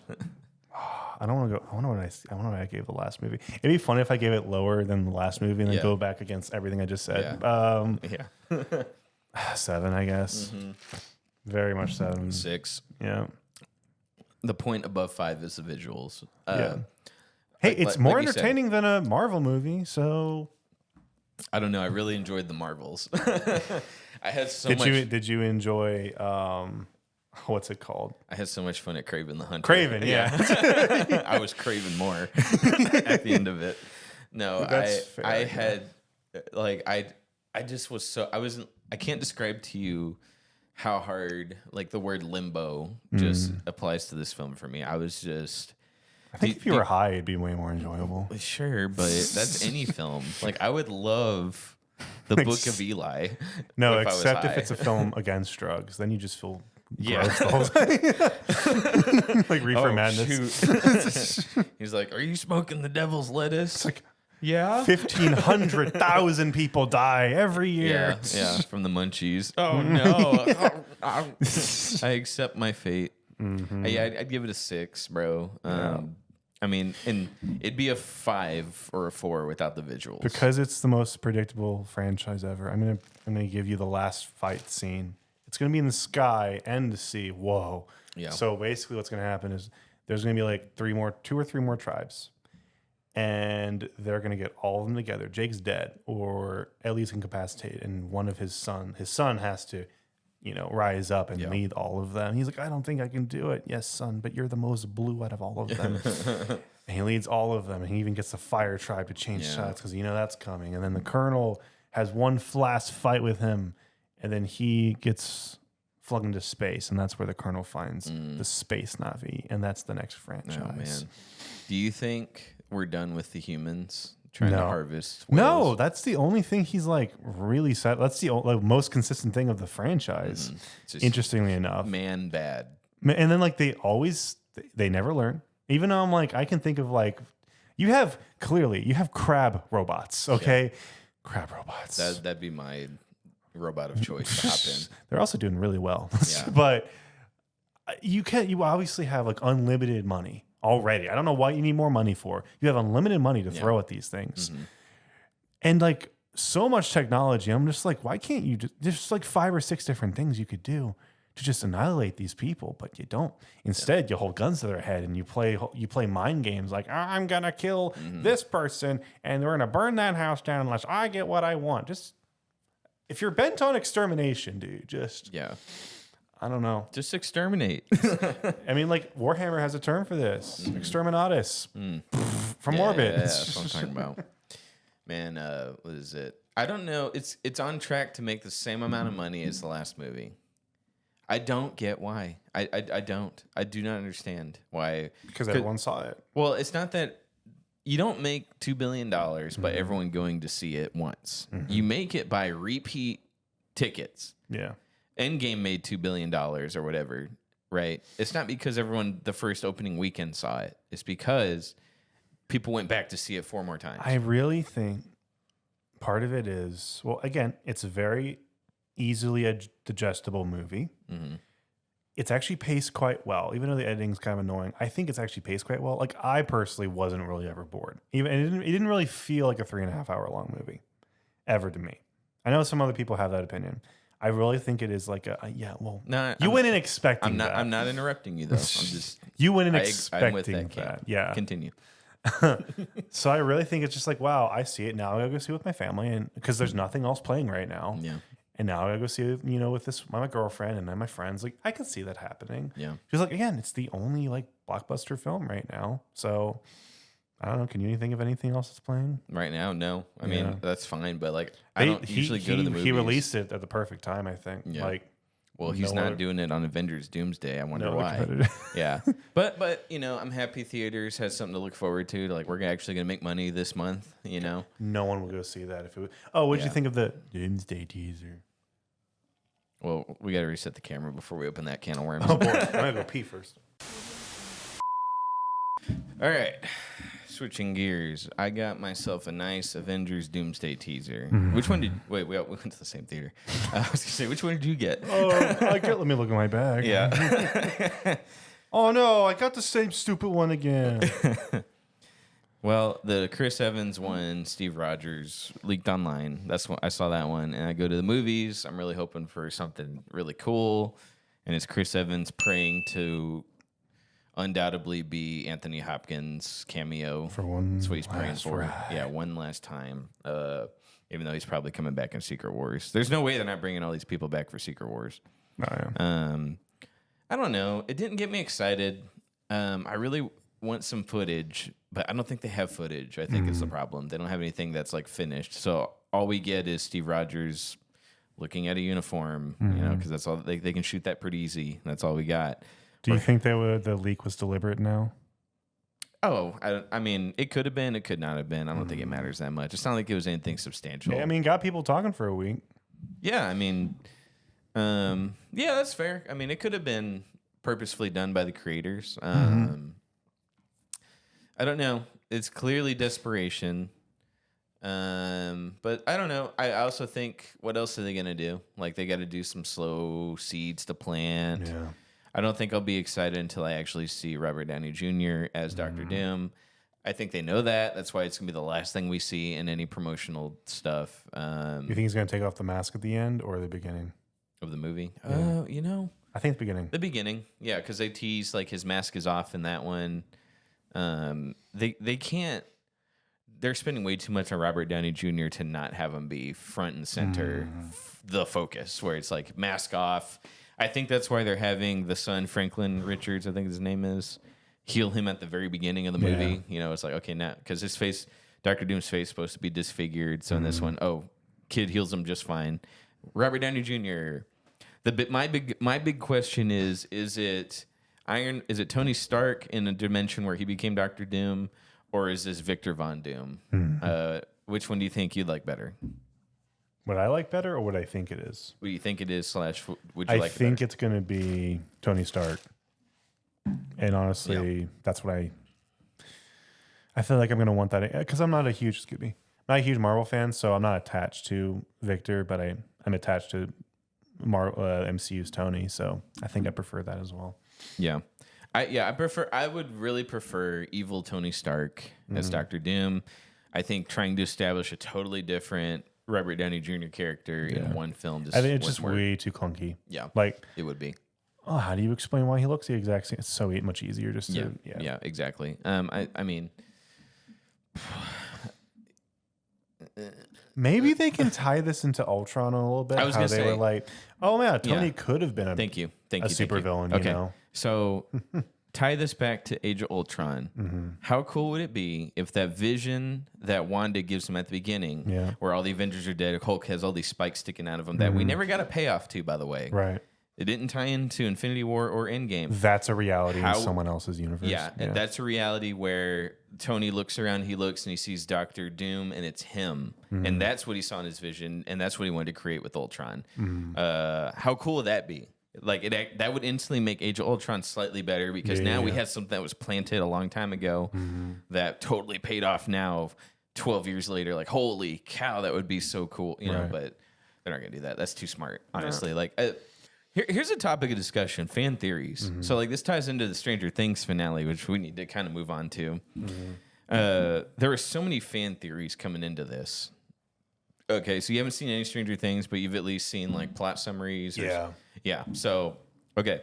[SPEAKER 2] I don't want to go. I wonder what I gave the last movie. It'd be fun if I gave it lower than the last movie and then
[SPEAKER 1] Yeah.
[SPEAKER 2] go back against everything I just said.
[SPEAKER 1] Yeah.
[SPEAKER 2] 7, I guess. Very much 7.
[SPEAKER 1] 6.
[SPEAKER 2] Yeah.
[SPEAKER 1] The point above 5 is the visuals.
[SPEAKER 2] Yeah. Hey,
[SPEAKER 1] like-
[SPEAKER 2] it's
[SPEAKER 1] like
[SPEAKER 2] more
[SPEAKER 1] you said.
[SPEAKER 2] entertaining than a Marvel movie. So,
[SPEAKER 1] I don't know. I really enjoyed the Marvels. I had so
[SPEAKER 2] did
[SPEAKER 1] much.
[SPEAKER 2] you enjoy what's it called?
[SPEAKER 1] I had so much fun at Craven the Hunter.
[SPEAKER 2] Craven, yeah.
[SPEAKER 1] I was craving more at the end of it. No,
[SPEAKER 2] That's fair,
[SPEAKER 1] I
[SPEAKER 2] yeah.
[SPEAKER 1] had like I just was so I can't describe to you how hard like the word limbo just applies to this film for me. I was just
[SPEAKER 2] I think if you were high, it'd be way more enjoyable.
[SPEAKER 1] sure, but that's any film. Like I would love the Book of Eli.
[SPEAKER 2] No,
[SPEAKER 1] if I was
[SPEAKER 2] except if
[SPEAKER 1] high.
[SPEAKER 2] it's a film against drugs, then you just feel
[SPEAKER 1] Yeah.
[SPEAKER 2] gross the whole time. Like Reefer Madness.
[SPEAKER 1] Shoot. He's like, "Are you smoking the devil's lettuce?"
[SPEAKER 2] It's like
[SPEAKER 1] yeah.
[SPEAKER 2] 1,500,000 people die every year.
[SPEAKER 1] Yeah, from the munchies. Oh no, I accept my fate. Yeah, I'd give it a 6, bro. I mean, and it'd be a 5 or a 4 without the visuals.
[SPEAKER 2] Because it's the most predictable franchise ever. I'm gonna give you the last fight scene. It's gonna be in the sky and the sea. Whoa.
[SPEAKER 1] Yeah.
[SPEAKER 2] So basically, what's gonna happen is there's gonna be like 2 or 3 more tribes, and they're gonna get all of them together. Jake's dead, or Ellie's incapacitated, and one of his son has to, rise up and lead all of them. He's like, I don't think I can do it. Yes, son, but you're the most blue out of all of them. And he leads all of them, and he even gets the fire tribe to change sides because that's coming. And then the colonel has one last fight with him, and then he gets flung into space, and that's where the colonel finds the space Na'vi, and that's the next franchise.
[SPEAKER 1] Oh man, do you think we're done with the humans trying to harvest whales?
[SPEAKER 2] No, that's the only thing he's like really sad. That's the most consistent thing of the franchise.
[SPEAKER 1] It's just
[SPEAKER 2] Interestingly enough,
[SPEAKER 1] man bad.
[SPEAKER 2] and then like they never learn. Even though I'm like, I can think of like, you have crab robots, okay? Crab robots.
[SPEAKER 1] That'd be my robot of choice to hop in.
[SPEAKER 2] They're also doing really well,
[SPEAKER 1] Yeah.
[SPEAKER 2] but you obviously have like unlimited money already. I don't know what you need more money for. You have unlimited money to throw at these things, and like so much technology. I'm just like, why can't you just like 5 or 6 different things you could do to just annihilate these people? But you don't. Instead, you hold guns to their head and you play mind games like, I'm gonna kill this person and we're gonna burn that house down unless I get what I want. Just if you're bent on extermination, dude, just I don't know.
[SPEAKER 1] Just exterminate.
[SPEAKER 2] I mean, like Warhammer has a term for this: exterminatus from orbit.
[SPEAKER 1] Yeah, that's what I'm talking about. Man, what is it? I don't know. It's on track to make the same amount of money as the last movie. I don't get why. I don't. I do not understand why.
[SPEAKER 2] Because everyone saw it.
[SPEAKER 1] Well, it's not that you don't make $2 billion by everyone going to see it once. You make it by repeat tickets.
[SPEAKER 2] Yeah.
[SPEAKER 1] Endgame made $2 billion or whatever, right? It's not because everyone the first opening weekend saw it. It's because people went back to see it 4 more times.
[SPEAKER 2] I really think part of it is, well, again, it's a very easily digestible movie. It's actually paced quite well, even though the editing's kind of annoying. I think it's actually paced quite well. Like I personally wasn't really ever bored. It didn't really feel like a 3.5 hour long movie, ever to me. I know some other people have that opinion. I really think it is like you went in expecting that.
[SPEAKER 1] I'm not interrupting you though. I'm just
[SPEAKER 2] You went in
[SPEAKER 1] I'm
[SPEAKER 2] expecting
[SPEAKER 1] with that.
[SPEAKER 2] that. Yeah.
[SPEAKER 1] Continue.
[SPEAKER 2] So I really think it's just like, wow, I see it now. I gotta go see it with my family, and because there's nothing else playing right now.
[SPEAKER 1] Yeah.
[SPEAKER 2] And now I gotta go see it, with my girlfriend and then my friends. Like I can see that happening.
[SPEAKER 1] Yeah.
[SPEAKER 2] Because like again, it's the only like blockbuster film right now. So I don't know. Can you think of anything else that's playing?
[SPEAKER 1] Right now, no. I mean,
[SPEAKER 2] Yeah.
[SPEAKER 1] that's fine, but like I don't usually go to the movies.
[SPEAKER 2] He released it at the perfect time, I think.
[SPEAKER 1] Yeah.
[SPEAKER 2] Like
[SPEAKER 1] Well, he's
[SPEAKER 2] no
[SPEAKER 1] not
[SPEAKER 2] other-
[SPEAKER 1] doing it on Avengers Doomsday. I wonder
[SPEAKER 2] no other
[SPEAKER 1] why.
[SPEAKER 2] competitor.
[SPEAKER 1] Yeah. But I'm happy theaters has something to look forward to. Like we're actually gonna make money this month,
[SPEAKER 2] No one will go see that if it was. Oh, what did
[SPEAKER 1] Yeah.
[SPEAKER 2] you think of the Doomsday teaser?
[SPEAKER 1] Well, we gotta reset the camera before we open that can of worms.
[SPEAKER 2] Oh boy, I'm gonna go pee first.
[SPEAKER 1] All right. switching gears, I got myself a nice Avengers Doomsday teaser.
[SPEAKER 2] Mm-hmm.
[SPEAKER 1] Which one did? Wait, we went to the same theater. I was gonna say, which one did you get?
[SPEAKER 2] Let me look at my bag.
[SPEAKER 1] Yeah.
[SPEAKER 2] Oh no, I got the same stupid one again.
[SPEAKER 1] Well, the Chris Evans one, Steve Rogers, leaked online. That's when I saw that one, and I go to the movies. I'm really hoping for something really cool, and it's Chris Evans praying to undoubtedly be Anthony Hopkins' cameo.
[SPEAKER 2] For one
[SPEAKER 1] That's what he's praying
[SPEAKER 2] last
[SPEAKER 1] for.
[SPEAKER 2] ride.
[SPEAKER 1] Yeah, one last time. Even though he's probably coming back in Secret Wars. There's no way they're not bringing all these people back for Secret Wars.
[SPEAKER 2] Oh, yeah.
[SPEAKER 1] I don't know. It didn't get me excited. I really want some footage, but I don't think they have footage. I think it's the problem. They don't have anything that's like finished. So all we get is Steve Rogers looking at a uniform, you know, because that's all they can shoot that pretty easy. That's all we got.
[SPEAKER 2] Do you think the leak was deliberate now?
[SPEAKER 1] Oh, I mean, it could have been. It could not have been. I don't think it matters that much. It's not like it was anything substantial.
[SPEAKER 2] Yeah, I mean, got people talking for a week.
[SPEAKER 1] Yeah, I mean, yeah, that's fair. I mean, it could have been purposefully done by the creators. I don't know. It's clearly desperation. But I don't know. I also think, what else are they gonna do? Like, they got to do some slow seeds to plant.
[SPEAKER 2] Yeah.
[SPEAKER 1] I don't think I'll be excited until I actually see Robert Downey Jr. as Doctor Doom. I think they know that. That's why it's gonna be the last thing we see in any promotional stuff
[SPEAKER 2] You think he's going to take off the mask at the end or the beginning?
[SPEAKER 1] of the movie. You know,
[SPEAKER 2] I think the beginning.
[SPEAKER 1] the beginning, yeah, because they tease like his mask is off in that one. They can't. They're spending way too much on Robert Downey Jr. to not have him be front and center, the focus, where it's like mask off. I think that's why they're having the son, Franklin Richards, I think his name is, heal him at the very beginning of the movie.
[SPEAKER 2] Yeah.
[SPEAKER 1] You know, it's like, okay, now, because his face, Dr. Doom's face is supposed to be disfigured. So in this one, kid heals him just fine. Robert Downey Jr. My big question is it Tony Stark in a dimension where he became Dr. Doom, or is this Victor Von Doom? Which one do you think you'd like better?
[SPEAKER 2] Would I like better or would I think it is?
[SPEAKER 1] What do you think it is? / would you
[SPEAKER 2] I
[SPEAKER 1] like it
[SPEAKER 2] think
[SPEAKER 1] better?
[SPEAKER 2] it's going to be Tony Stark. And honestly, that's what I feel like I'm going to want that because I'm not a huge Marvel fan, so I'm not attached to Victor, but I'm attached to MCU's Tony, so I think I prefer that as well.
[SPEAKER 1] Yeah. I would really prefer evil Tony Stark as Dr. Doom. I think trying to establish a totally different Robert Downey Jr. character in one film
[SPEAKER 2] I think it's
[SPEAKER 1] wouldn't
[SPEAKER 2] just
[SPEAKER 1] work.
[SPEAKER 2] way too clunky.
[SPEAKER 1] Yeah.
[SPEAKER 2] Like,
[SPEAKER 1] It would be.
[SPEAKER 2] oh, how do you explain why he looks the exact same? It's so much easier just to
[SPEAKER 1] Yeah, exactly. I mean,
[SPEAKER 2] maybe they can tie this into Ultron a little bit.
[SPEAKER 1] I was
[SPEAKER 2] how
[SPEAKER 1] gonna
[SPEAKER 2] they
[SPEAKER 1] say-
[SPEAKER 2] were like, oh yeah, Tony
[SPEAKER 1] Yeah.
[SPEAKER 2] could have been a
[SPEAKER 1] thank you.
[SPEAKER 2] a supervillain,
[SPEAKER 1] Okay.
[SPEAKER 2] you know.
[SPEAKER 1] So tie this back to Age of Ultron. How cool would it be if that vision that Wanda gives him at the beginning,
[SPEAKER 2] Yeah.
[SPEAKER 1] where all the Avengers are dead, Hulk has all these spikes sticking out of him that we never got a payoff to, by the way.
[SPEAKER 2] Right.
[SPEAKER 1] It didn't tie into Infinity War or Endgame.
[SPEAKER 2] That's a reality
[SPEAKER 1] How-
[SPEAKER 2] in someone else's universe.
[SPEAKER 1] Yeah, and that's a reality where Tony looks around, he looks and he sees Doctor Doom, and it's him, and that's what he saw in his vision, and that's what he wanted to create with Ultron. How cool would that be? Like that would instantly make Age of Ultron slightly better because now we had something that was planted a long time ago that totally paid off now, 12 years later. Like, holy cow, that would be so cool, you know.
[SPEAKER 2] Right.
[SPEAKER 1] But they're not gonna do that. That's too smart, honestly. Like. Here's a topic of discussion: fan theories. So, like, this ties into the Stranger Things finale, which we need to kind of move on to. There are so many fan theories coming into this. Okay, so you haven't seen any Stranger Things, but you've at least seen like plot summaries. Yeah. So, okay,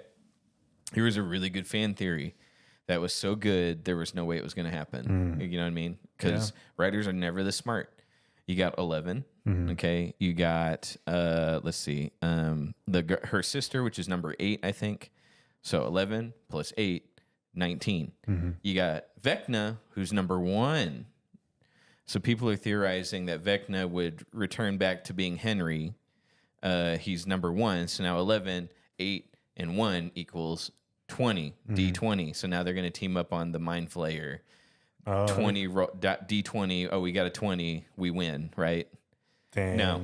[SPEAKER 1] here was a really good fan theory that was so good there was no way it was going to happen. You know what I mean? Because writers are never this smart. You got 11. Okay, you got let's see, her sister, which is number 8, I think. So 11 plus 8, 19. You got Vecna, who's number 1. So people are theorizing that Vecna would return back to being Henry. He's number 1. So now 11, 8, and 1 equals 20. D20. So now they're going to team up on the Mind Flayer. 20 D20. Oh, we got a 20. We win, right?
[SPEAKER 2] Dang.
[SPEAKER 1] No.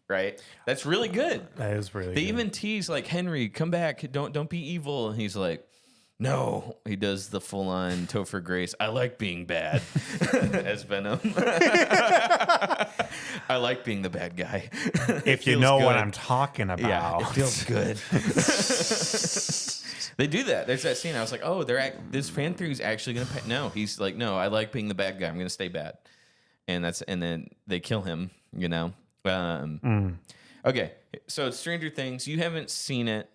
[SPEAKER 1] Right? That's really good.
[SPEAKER 2] That is really
[SPEAKER 1] They
[SPEAKER 2] good.
[SPEAKER 1] even tease like, Henry, come back. Don't be evil. And he's like, No, he does the full-on Topher Grace. I like being bad as Venom. I like being the bad guy.
[SPEAKER 2] If you know what I'm talking about.
[SPEAKER 1] Yeah, it feels good. They do that. There's that scene. I was like, oh, this fan theory is actually going to pay. No, he's like, no, I like being the bad guy. I'm going to stay bad. And then they kill him, you know. Okay, so it's Stranger Things. You haven't seen it.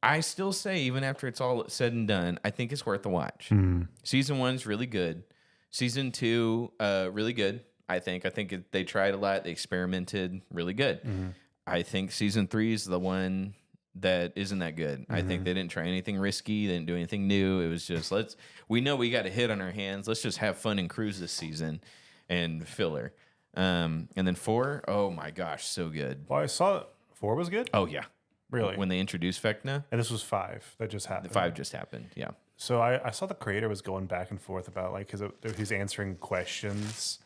[SPEAKER 1] I still say, even after it's all said and done, I think it's worth a watch. Season 1's really good. Season 2, really good. I think they tried a lot. They experimented, really good. I think season 3 is the one that isn't that good. I think they didn't try anything risky. They didn't do anything new. It was just we know we got a hit on our hands. Let's just have fun and cruise this season and filler. And then 4, oh my gosh, so good.
[SPEAKER 2] Well, I saw 4 was good.
[SPEAKER 1] Oh yeah.
[SPEAKER 2] Really?
[SPEAKER 1] When they introduced Vecna?
[SPEAKER 2] And this was 5 that just happened.
[SPEAKER 1] 5 just happened, yeah.
[SPEAKER 2] So I saw the creator was going back and forth about because he's answering questions,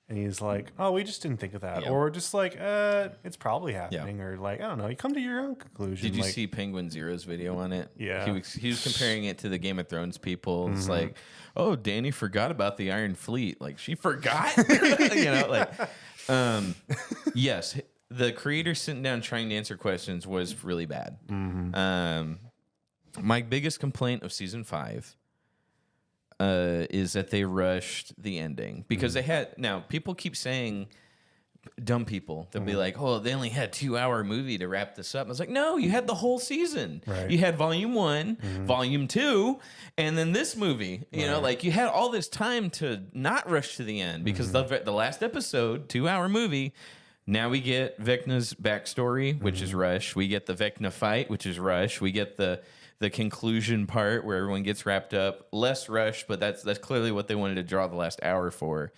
[SPEAKER 2] and he's like, "Oh, we just didn't think of that," or just like, "It's probably happening," or like, I don't know. You come to your own conclusion.
[SPEAKER 1] Did you see Penguin Zero's video on it?
[SPEAKER 2] Yeah,
[SPEAKER 1] he was comparing it to the Game of Thrones people. It's like, oh, Dany forgot about the Iron Fleet. Like she forgot, you know, like, yes. The creator sitting down trying to answer questions was really bad. My biggest complaint of season 5 is that they rushed the ending because they had. Now people keep saying, dumb people, they'll be like, "Oh, they only had 2-hour movie to wrap this up." I was like, "No, you had the whole season.
[SPEAKER 2] Right.
[SPEAKER 1] You had volume 1, volume 2, and then this movie. You know, like you had all this time to not rush to the end because the last episode, 2-hour movie." Now we get Vecna's backstory, which is rushed. We get the Vecna fight, which is rushed. We get the conclusion part where everyone gets wrapped up. Less rush, but that's clearly what they wanted to draw the last hour for.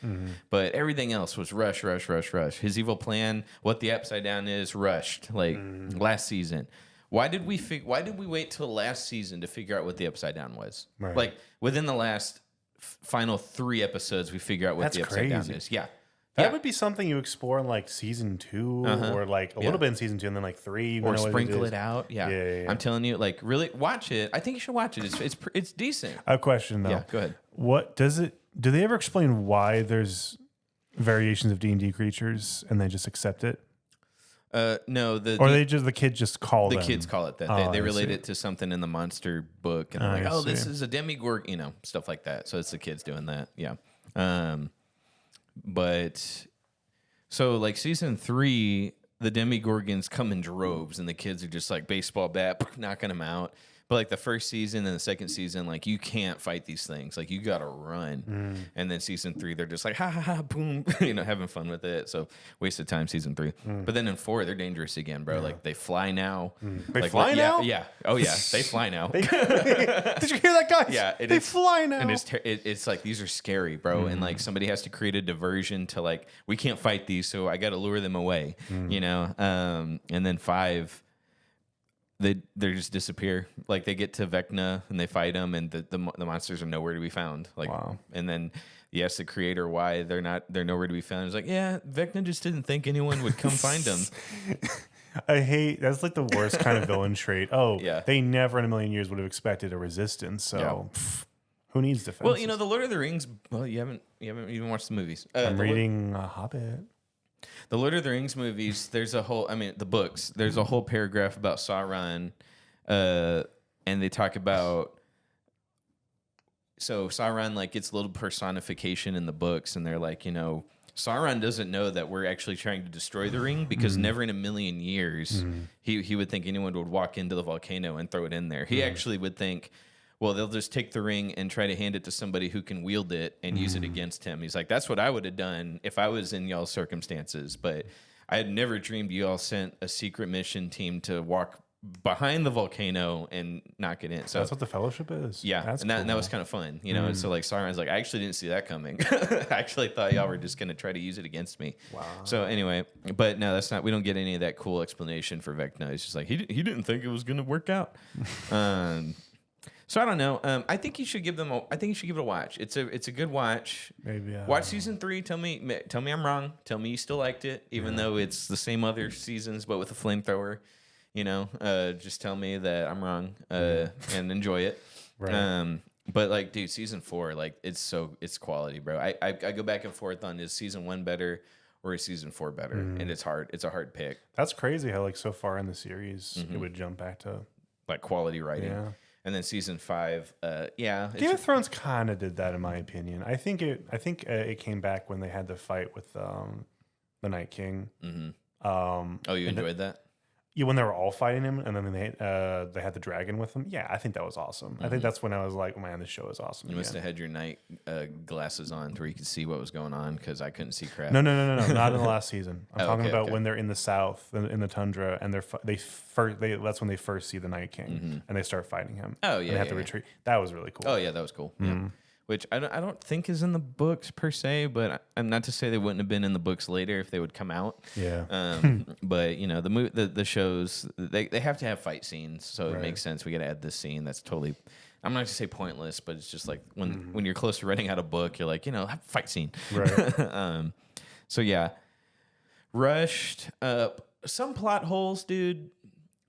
[SPEAKER 1] But everything else was rush. His evil plan, what the Upside Down is, rushed. Like last season. Why did we wait till last season to figure out what the Upside Down was?
[SPEAKER 2] Right.
[SPEAKER 1] Like within the last final 3 episodes, we figure out what
[SPEAKER 2] That's
[SPEAKER 1] the Upside Down
[SPEAKER 2] crazy.
[SPEAKER 1] is. Yeah.
[SPEAKER 2] That would be something you explore in like season 2 or like a little bit in season 2 and then like 3.
[SPEAKER 1] Or sprinkle it out. Yeah.
[SPEAKER 2] Yeah.
[SPEAKER 1] I'm telling you, like, really watch it. I think you should watch it. It's decent.
[SPEAKER 2] I have a question though.
[SPEAKER 1] Yeah, go ahead.
[SPEAKER 2] What does it? Do they ever explain why there's variations of D&D creatures and they just accept it?
[SPEAKER 1] No,
[SPEAKER 2] the kids just call
[SPEAKER 1] the
[SPEAKER 2] them.
[SPEAKER 1] kids call it that. They relate it to something in the monster book, and they're like, "Oh, this is a demigorgon," you know, stuff like that. So it's the kids doing that. Yeah. But so like season 3, the demigorgons come in droves, and the kids are just like baseball bat knocking them out. But like the first season and the second season, like you can't fight these things. Like you gotta run. And then season 3, they're just like ha ha ha boom, you know, having fun with it. So wasted time season 3. But then in 4, they're dangerous again, bro. Like they fly now.
[SPEAKER 2] They fly now?
[SPEAKER 1] Yeah. Oh yeah, they fly now.
[SPEAKER 2] Did you hear that, guys?
[SPEAKER 1] Yeah,
[SPEAKER 2] they fly now.
[SPEAKER 1] And it's like these are scary, bro. And like somebody has to create a diversion to like we can't fight these, so I got to lure them away. You know. And then 5. They just disappear. Like they get to Vecna and they fight him, and the monsters are nowhere to be found. Like,
[SPEAKER 2] wow.
[SPEAKER 1] And then you ask the creator why they're nowhere to be found. It's like, yeah, Vecna just didn't think anyone would come find them.
[SPEAKER 2] That's like the worst kind of villain trait. Oh,
[SPEAKER 1] yeah.
[SPEAKER 2] They never in a million years would have expected a resistance. So who needs defense?
[SPEAKER 1] Well, you know, the Lord of the Rings. Well, you haven't even watched the movies.
[SPEAKER 2] I'm reading Hobbit.
[SPEAKER 1] The Lord of the Rings movies, there's a whole, the books, there's a whole paragraph about Sauron, and they talk about, so Sauron, like, gets a little personification in the books, and they're like, you know, Sauron doesn't know that we're actually trying to destroy the ring, because never in a million years he would think anyone would walk into the volcano and throw it in there. He actually would think, well, they'll just take the ring and try to hand it to somebody who can wield it and use it against him. He's like, that's what I would have done if I was in y'all's circumstances. But I had never dreamed you all sent a secret mission team to walk behind the volcano and knock it in. So
[SPEAKER 2] that's what the Fellowship is.
[SPEAKER 1] Yeah,
[SPEAKER 2] that's
[SPEAKER 1] and that was kind of fun, you know. And so like Sauron's like, I actually didn't see that coming. I actually thought y'all were just gonna try to use it against me.
[SPEAKER 2] Wow.
[SPEAKER 1] So anyway, but no, that's not. We don't get any of that cool explanation for Vecna. It's just like he didn't think it was gonna work out. So I don't know. I think you should give them. I think you should give it a watch. It's a good watch.
[SPEAKER 2] Maybe
[SPEAKER 1] watch season 3. Tell me I'm wrong. Tell me you still liked it, even though it's the same other seasons but with a flamethrower. just tell me that I'm wrong and enjoy it.
[SPEAKER 2] Right.
[SPEAKER 1] But like, dude, season 4, like it's quality, bro. I go back and forth on, is season 1 better or is season 4 better? And it's hard. It's a hard pick.
[SPEAKER 2] That's crazy how like so far in the series it would jump back to
[SPEAKER 1] Like quality writing.
[SPEAKER 2] yeah.
[SPEAKER 1] And then season 5, yeah.
[SPEAKER 2] Game of Thrones kind of did that in my opinion. I think it came back when they had the fight with the Night King.
[SPEAKER 1] Oh, you enjoyed that?
[SPEAKER 2] Yeah, when they were all fighting him, and then they had the dragon with them. Yeah, I think that was awesome. I think that's when I was like, man, this show is awesome.
[SPEAKER 1] You must have had your night glasses on where you could see what was going on, because I couldn't see crap.
[SPEAKER 2] No, not in the last season. I'm talking about
[SPEAKER 1] okay.
[SPEAKER 2] when they're in the south, in the tundra, and that's when they first see the Night King, and they start fighting him.
[SPEAKER 1] Oh,
[SPEAKER 2] and
[SPEAKER 1] yeah,
[SPEAKER 2] they have
[SPEAKER 1] yeah,
[SPEAKER 2] to
[SPEAKER 1] yeah.
[SPEAKER 2] retreat. That was really cool.
[SPEAKER 1] Oh yeah, that was cool. Yeah. Which I don't think is in the books per se, but I'm not to say they wouldn't have been in the books later if they would come out.
[SPEAKER 2] Yeah.
[SPEAKER 1] But the shows, they have to have fight scenes, so it
[SPEAKER 2] Right.
[SPEAKER 1] makes sense. We got to add this scene. That's totally, I'm not going to say pointless, but it's just like when you're close to running out of book, you're like, have a fight scene.
[SPEAKER 2] Right.
[SPEAKER 1] So yeah, rushed up some plot holes, dude,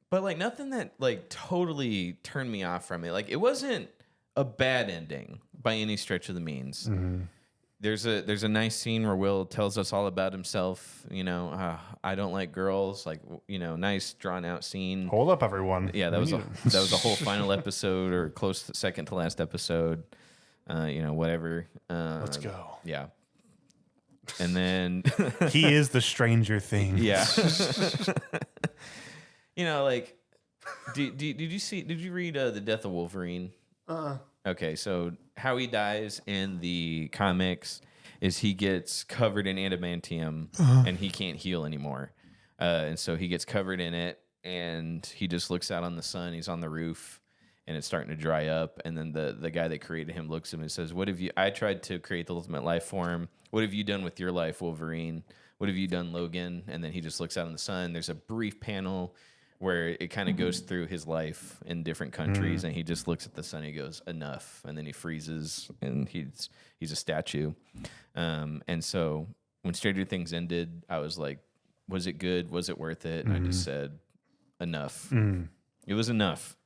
[SPEAKER 1] but like nothing that like totally turned me off from it. Like it wasn't a bad ending by any stretch of the means. There's a nice scene where Will tells us all about himself. I don't like girls. Like nice drawn out scene.
[SPEAKER 2] Hold up, everyone.
[SPEAKER 1] Yeah, that was a whole final episode or close to second to last episode. Whatever.
[SPEAKER 2] Let's go.
[SPEAKER 1] Yeah. And then
[SPEAKER 2] He is the Stranger Thing.
[SPEAKER 1] yeah. Like did you read The Death of Wolverine? Okay, so how he dies in the comics is he gets covered in adamantium and he can't heal anymore. And so he gets covered in it and he just looks out on the sun. He's on the roof and it's starting to dry up. And then the guy that created him looks at him and says, I tried to create the ultimate life form. What have you done with your life, Wolverine? What have you done, Logan? And then he just looks out in the sun. There's a brief panel where it kind of goes through his life in different countries, and he just looks at the sun. He goes, "Enough," and then he freezes, and he's a statue. And so when Stranger Things ended, I was like, "Was it good? Was it worth it?" And I just said, "Enough." It was enough.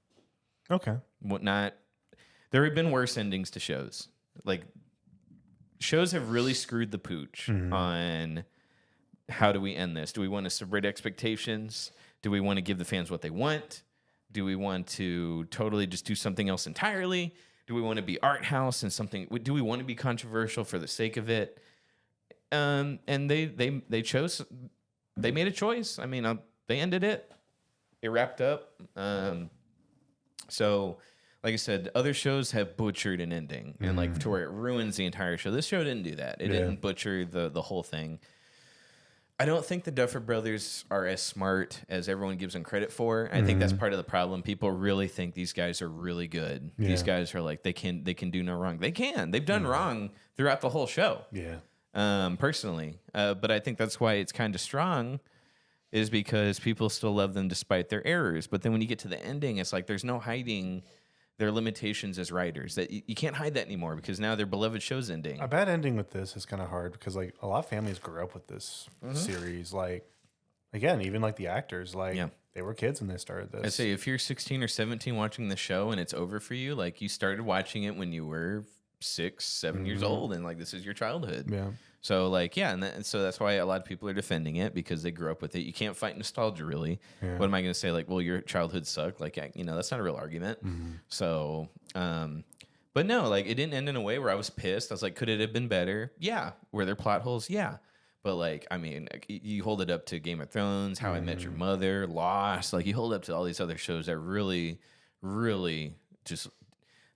[SPEAKER 2] Okay.
[SPEAKER 1] There have been worse endings to shows. Like shows have really screwed the pooch on how do we end this? Do we want to subvert expectations? Do we want to give the fans what they want? Do we want to totally just do something else entirely? Do we want to be art house and something? Do we want to be controversial for the sake of it? And they chose. They made a choice. I mean, they ended it. It wrapped up. So, like I said, other shows have butchered an ending and like to where it ruins the entire show. This show didn't do that. It didn't butcher the whole thing. I don't think the Duffer Brothers are as smart as everyone gives them credit for. I think that's part of the problem. People really think these guys are really good.
[SPEAKER 2] Yeah.
[SPEAKER 1] These guys are like they can do no wrong. They can. They've done wrong throughout the whole show.
[SPEAKER 2] Yeah.
[SPEAKER 1] Personally, but I think that's why it's kind of strong, is because people still love them despite their errors. But then when you get to the ending, it's like there's no hiding their limitations as writers. That you can't hide that anymore because now their beloved show's ending.
[SPEAKER 2] A bad ending with this is kind of hard because like a lot of families grew up with this series. Like again, even like the actors, like they were kids when they started this.
[SPEAKER 1] I say if you're 16 or 17 watching the show and it's over for you, like you started watching it when you were 6, 7 years old, and like this is your childhood.
[SPEAKER 2] Yeah.
[SPEAKER 1] So like and so that's why a lot of people are defending it because they grew up with it. You can't fight nostalgia really.
[SPEAKER 2] Yeah.
[SPEAKER 1] What am I going to say? Like, well, your childhood sucked. Like, that's not a real argument. So, but no, like it didn't end in a way where I was pissed. I was like, could it have been better? Yeah. Were there plot holes? Yeah. But like, I mean, you hold it up to Game of Thrones, How I Met Your Mother, Lost. Like you hold it up to all these other shows that really, really just.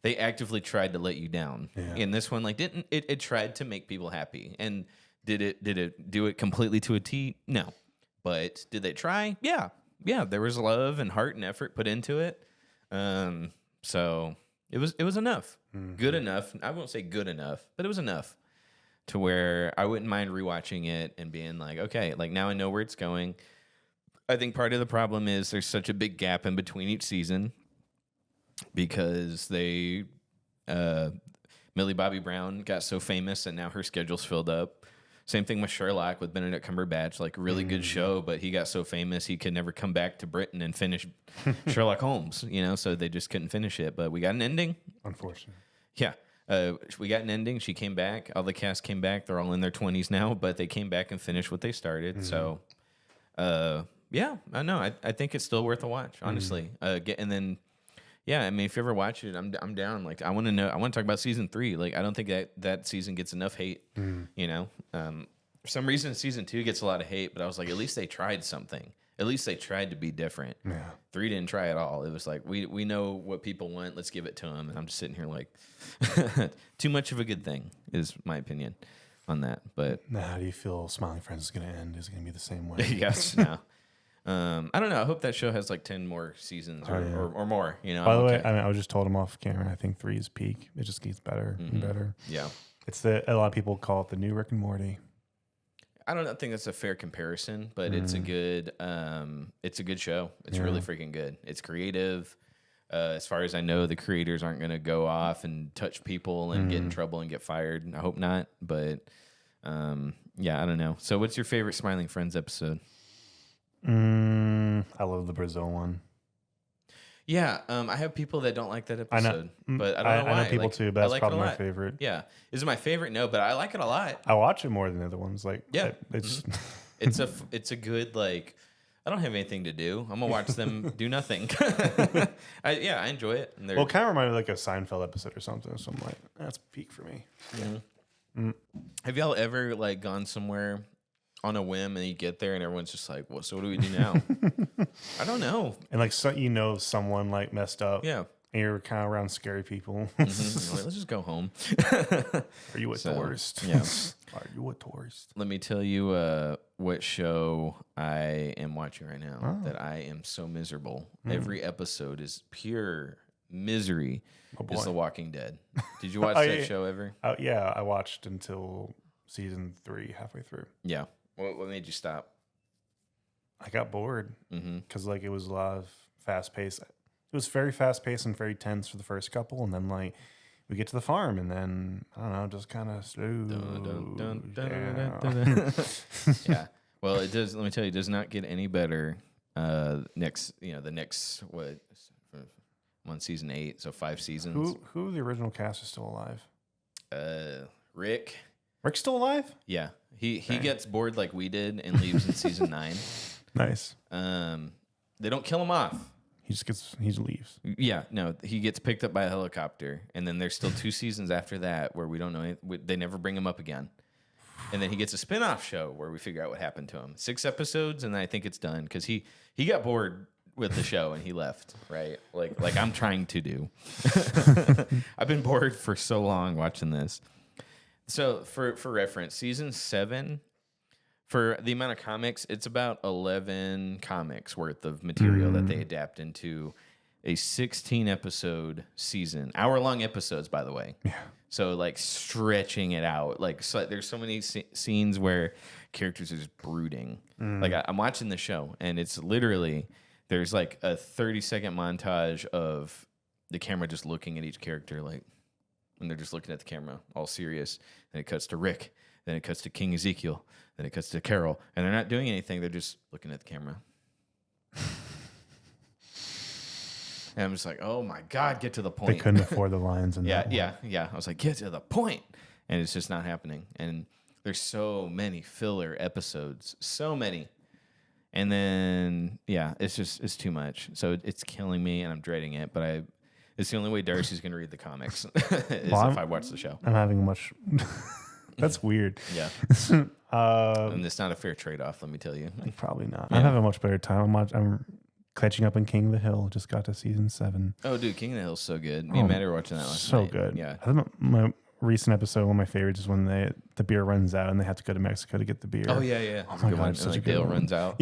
[SPEAKER 1] They actively tried to let you down.
[SPEAKER 2] Yeah.
[SPEAKER 1] And this one, like, didn't it tried to make people happy. And did it do it completely to a T? No. But did they try? Yeah. Yeah. There was love and heart and effort put into it. So it was enough. Good enough. I won't say good enough, but it was enough to where I wouldn't mind rewatching it and being like, okay, like now I know where it's going. I think part of the problem is there's such a big gap in between each season. Because Millie Bobby Brown got so famous and now her schedule's filled up. Same thing with Sherlock with Benedict Cumberbatch, like really good show, but he got so famous he could never come back to Britain and finish Sherlock Holmes, so they just couldn't finish it. But we got an ending.
[SPEAKER 2] Unfortunately.
[SPEAKER 1] Yeah. We got an ending. She came back. All the cast came back. They're all in their 20s now, but they came back and finished what they started. So, yeah, I know. I think it's still worth a watch, honestly. And then, yeah, I mean, if you ever watch it, I'm down. Like, I want to know. I want to talk about season 3. Like, I don't think that season gets enough hate. For some reason, season 2 gets a lot of hate, but I was like, at least they tried something. At least they tried to be different.
[SPEAKER 2] Yeah.
[SPEAKER 1] 3 didn't try at all. It was like, we know what people want. Let's give it to them. And I'm just sitting here like, too much of a good thing is my opinion on that. But
[SPEAKER 2] Now, how do you feel Smiling Friends is going to end? Is it going to be the same way?
[SPEAKER 1] yes, no. I don't know. I hope that show has like 10 more seasons or more.
[SPEAKER 2] By the way, I was just told him off camera. I think 3 is peak. It just gets better and better.
[SPEAKER 1] Yeah.
[SPEAKER 2] It's a lot of people call it the new Rick and Morty.
[SPEAKER 1] I don't think that's a fair comparison, but it's a good show. It's really freaking good. It's creative. As far as I know, the creators aren't going to go off and touch people and get in trouble and get fired. I hope not, but yeah, I don't know. So what's your favorite Smiling Friends episode?
[SPEAKER 2] I love the Brazil one.
[SPEAKER 1] Yeah, I have people that don't like that episode, but I don't know why.
[SPEAKER 2] I know people too, but that's probably my
[SPEAKER 1] lot.
[SPEAKER 2] favorite.
[SPEAKER 1] Yeah, is it my favorite? No, but I like it a lot.
[SPEAKER 2] I watch it more than the other ones. Like,
[SPEAKER 1] yeah,
[SPEAKER 2] it's
[SPEAKER 1] it's a good like. I don't have anything to do. I'm gonna watch them do nothing. I enjoy it. And
[SPEAKER 2] well, it kind of reminded me of like a Seinfeld episode or something. So I'm like, that's peak for me.
[SPEAKER 1] Yeah. Have y'all ever like gone somewhere on a whim and you get there and everyone's just like, well, so what do we do now? I don't know.
[SPEAKER 2] And like, so, someone like messed up.
[SPEAKER 1] Yeah.
[SPEAKER 2] And you're kind of around scary people.
[SPEAKER 1] Like, let's just go home.
[SPEAKER 2] Are you a tourist?
[SPEAKER 1] Yeah.
[SPEAKER 2] Are you a tourist?
[SPEAKER 1] Let me tell you what show I am watching right now that I am so miserable. Every episode is pure misery. It's The Walking Dead. Did you watch that show ever?
[SPEAKER 2] Yeah, I watched until season 3, halfway through.
[SPEAKER 1] Yeah. What made you stop?
[SPEAKER 2] I got bored because like it was a lot of fast paced. It was very fast paced and very tense for the first couple, and then like we get to the farm, and then I don't know, just kind of slow.
[SPEAKER 1] Yeah. Well, it does. Let me tell you, it does not get any better. The next what? I'm on season 8, so 5 seasons.
[SPEAKER 2] Who the original cast is still alive?
[SPEAKER 1] Rick.
[SPEAKER 2] Rick's still alive?
[SPEAKER 1] Yeah. He gets bored like we did and leaves in season 9.
[SPEAKER 2] Nice.
[SPEAKER 1] They don't kill him off.
[SPEAKER 2] He leaves.
[SPEAKER 1] Yeah, no, he gets picked up by a helicopter, and then there's still 2 seasons after that where we don't know. They never bring him up again, and then he gets a spin-off show where we figure out what happened to him. 6 episodes, and then I think it's done because he got bored with the show and he left. Right, like I'm trying to do. I've been bored for so long watching this. So for reference, season 7, for the amount of comics, it's about 11 comics worth of material that they adapt into a 16-episode season. Hour-long episodes, by the way.
[SPEAKER 2] Yeah.
[SPEAKER 1] So, like, stretching it out. Like, so there's so many scenes where characters are just brooding. Like, I'm watching the show, and it's literally, there's, like, a 30-second montage of the camera just looking at each character, like, and they're just looking at the camera, all serious. Then it cuts to Rick. Then it cuts to King Ezekiel. Then it cuts to Carol. And they're not doing anything. They're just looking at the camera. And I'm just like, oh, my God, get to the point.
[SPEAKER 2] They couldn't afford the lines.
[SPEAKER 1] Yeah. I was like, get to the point. And it's just not happening. And there's so many filler episodes. So many. And then, yeah, it's too much. So it's killing me, and I'm dreading it. But it's the only way Darcy's going to read the comics if I watch the show.
[SPEAKER 2] I'm having much... That's weird.
[SPEAKER 1] Yeah. And it's not a fair trade-off, let me tell you.
[SPEAKER 2] Probably not.
[SPEAKER 1] Yeah.
[SPEAKER 2] I'm having a much better time. I'm catching up on King of the Hill. Just got to season 7.
[SPEAKER 1] Oh, dude, King of the Hill's so good. Me and Matt were watching that last
[SPEAKER 2] So
[SPEAKER 1] night.
[SPEAKER 2] good.
[SPEAKER 1] Yeah.
[SPEAKER 2] I think my recent episode, one of my favorites, is when the beer runs out and they have to go to Mexico to get the beer.
[SPEAKER 1] Oh, yeah.
[SPEAKER 2] Oh
[SPEAKER 1] That's
[SPEAKER 2] my
[SPEAKER 1] a good
[SPEAKER 2] God,
[SPEAKER 1] one.
[SPEAKER 2] it's
[SPEAKER 1] And
[SPEAKER 2] such a
[SPEAKER 1] like
[SPEAKER 2] good
[SPEAKER 1] Dale
[SPEAKER 2] one.
[SPEAKER 1] runs out.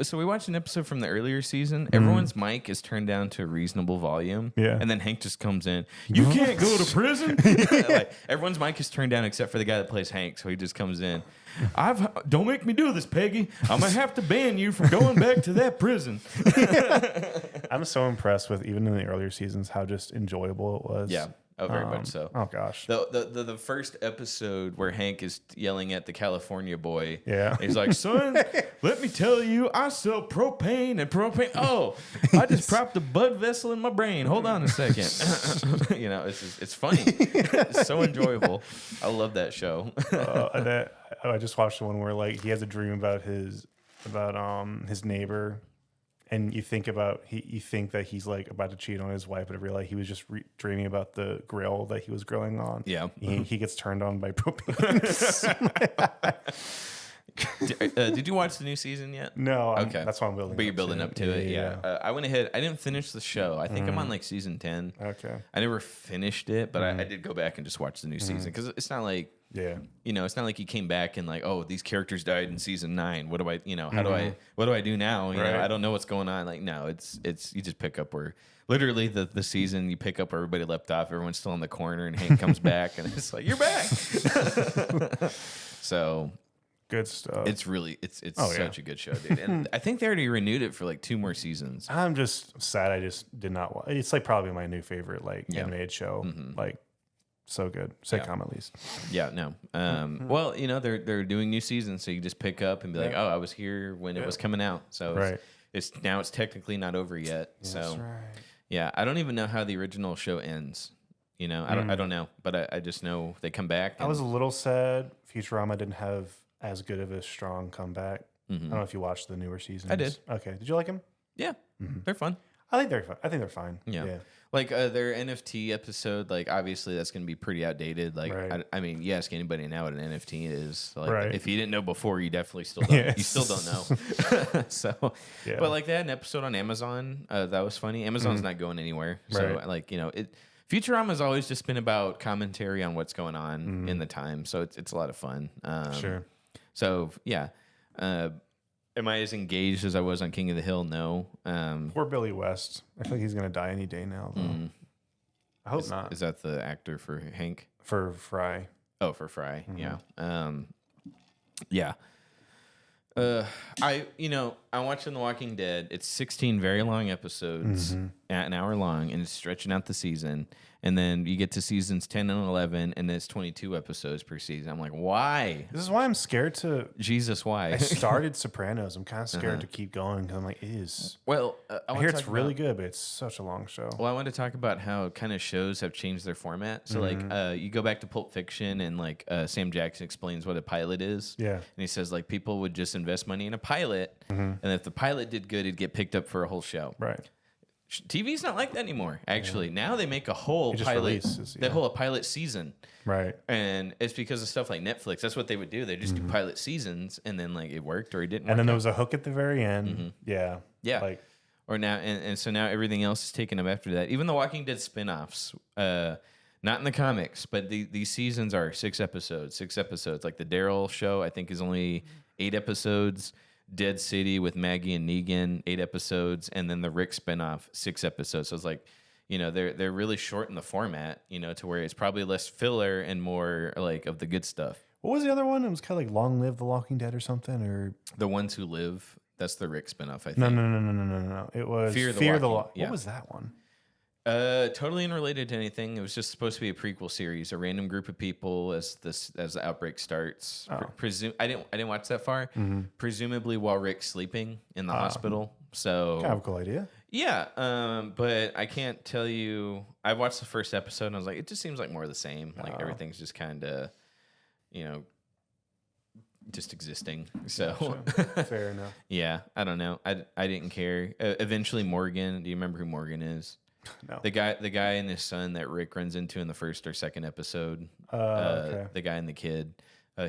[SPEAKER 1] So we watched an episode from the earlier season. Everyone's mic is turned down to a reasonable volume.
[SPEAKER 2] Yeah.
[SPEAKER 1] And then Hank just comes in. You can't go to prison. Like, everyone's mic is turned down except for the guy that plays Hank. So he just comes in. Don't make me do this, Peggy. I'm going to have to ban you from going back to that prison.
[SPEAKER 2] I'm so impressed with, even in the earlier seasons, how just enjoyable it was.
[SPEAKER 1] Yeah. Oh, very much so.
[SPEAKER 2] Oh gosh.
[SPEAKER 1] The first episode where Hank is yelling at the California boy.
[SPEAKER 2] Yeah.
[SPEAKER 1] He's like, son, let me tell you, I sell propane and propane. Oh, I just propped a blood vessel in my brain. Hold on a second. You know, it's funny. It's so enjoyable. I love that show.
[SPEAKER 2] I just watched the one where like he has a dream about his neighbor, and you think that he's like about to cheat on his wife, but I realized he was just dreaming about the grill that he was grilling on.
[SPEAKER 1] Yeah.
[SPEAKER 2] He gets turned on by propane.
[SPEAKER 1] Did you watch the new season yet?
[SPEAKER 2] No.
[SPEAKER 1] Okay.
[SPEAKER 2] That's why I'm building.
[SPEAKER 1] But you're building up to it. Yeah. I went ahead. I didn't finish the show. I think I'm on like season 10.
[SPEAKER 2] Okay.
[SPEAKER 1] I never finished it, but I did go back and just watch the new season because it's not like, you know, it's not like you came back and like, oh, these characters died in season 9. What do I, you know, what do I do now? You know, I don't know what's going on. Like, no, it's you just pick up where literally the season you pick up where everybody left off. Everyone's still in the corner and Hank comes back and it's like, you're back. So
[SPEAKER 2] good stuff.
[SPEAKER 1] it's really, it's such a good show, dude. And I think they already renewed it for like 2 more seasons.
[SPEAKER 2] I'm just sad I just did not watch. It's like probably my new favorite like animated show. Like so good. Sitcom at least.
[SPEAKER 1] Yeah, no. Well, you know, they're doing new seasons, so you just pick up and be like, oh, I was here when it was coming out. So it's technically not over yet. So
[SPEAKER 2] That's right.
[SPEAKER 1] yeah, I don't even know how the original show ends. You know, I don't know, but I just know they come back.
[SPEAKER 2] I was a little sad Futurama didn't have as good of a strong comeback. I don't know if you watched the newer seasons.
[SPEAKER 1] I did.
[SPEAKER 2] Okay. Did you like them?
[SPEAKER 1] Yeah, they're fun.
[SPEAKER 2] I think they're fun. I think they're fine.
[SPEAKER 1] Yeah. Like their NFT episode, like obviously that's going to be pretty outdated. Like, I mean, you ask anybody now what an NFT is. Like, if you didn't know before, you definitely still don't. You still don't know. So, but like they had an episode on Amazon that was funny. Amazon's not going anywhere. So, like, you know, Futurama's always just been about commentary on what's going on in the time. So it's a lot of fun.
[SPEAKER 2] Sure.
[SPEAKER 1] So yeah. Am I as engaged as I was on King of the Hill? No.
[SPEAKER 2] Poor Billy West. I feel like he's gonna die any day now. Though. I hope not.
[SPEAKER 1] Is that the actor for Hank?
[SPEAKER 2] For Fry.
[SPEAKER 1] Oh, for Fry. Yeah. Yeah. I'm watching The Walking Dead. It's 16 very long episodes, at an hour long, and it's stretching out the season. And then you get to seasons 10 and 11, and it's 22 episodes per season. I'm like, why?
[SPEAKER 2] This is why I'm scared to.
[SPEAKER 1] Jesus, why?
[SPEAKER 2] I started Sopranos. I'm kind of scared to keep going because I'm like, it is.
[SPEAKER 1] Well,
[SPEAKER 2] I hear it's really good, but it's such a long show.
[SPEAKER 1] Well, I want to talk about how kind of shows have changed their format. So, like, you go back to Pulp Fiction, and like Sam Jackson explains what a pilot is.
[SPEAKER 2] Yeah.
[SPEAKER 1] And he says like people would just invest money in a pilot, and if the pilot did good, it'd get picked up for a whole show.
[SPEAKER 2] Right.
[SPEAKER 1] TV's not like that anymore. Actually, now they make a whole pilot, a pilot season,
[SPEAKER 2] right?
[SPEAKER 1] And it's because of stuff like Netflix. That's what they would do. They just do pilot seasons, and then like it worked or it didn't.
[SPEAKER 2] And then there was a hook at the very end. Yeah,
[SPEAKER 1] like or now, and so now everything else is taken up after that. Even the Walking Dead spinoffs, not in the comics, but these seasons are 6 episodes. 6 episodes. Like the Daryl show, I think is only 8 episodes. Dead City with Maggie and Negan, 8 episodes, and then the Rick spinoff, 6 episodes. So it's like, you know, they're really short in the format, you know, to where it's probably less filler and more like of the good stuff.
[SPEAKER 2] What was the other one? It was kind of like Long Live the Walking Dead or something, or
[SPEAKER 1] The Ones Who Live. That's the Rick spinoff, I think.
[SPEAKER 2] No. It was Fear the Walking. What was that one?
[SPEAKER 1] Totally unrelated to anything. It was just supposed to be a prequel series. A random group of people as the outbreak starts. I didn't watch that far. Presumably while Rick's sleeping in the hospital. So
[SPEAKER 2] kind of a cool idea.
[SPEAKER 1] Yeah, but I can't tell you. I watched the first episode and I was like, it just seems like more of the same. Like everything's just kind of, you know, just existing. So
[SPEAKER 2] fair enough.
[SPEAKER 1] Yeah, I don't know. I didn't care. Eventually, Morgan. Do you remember who Morgan is?
[SPEAKER 2] No.
[SPEAKER 1] The guy and his son that Rick runs into in the first or second episode.
[SPEAKER 2] Okay.
[SPEAKER 1] The guy and the kid.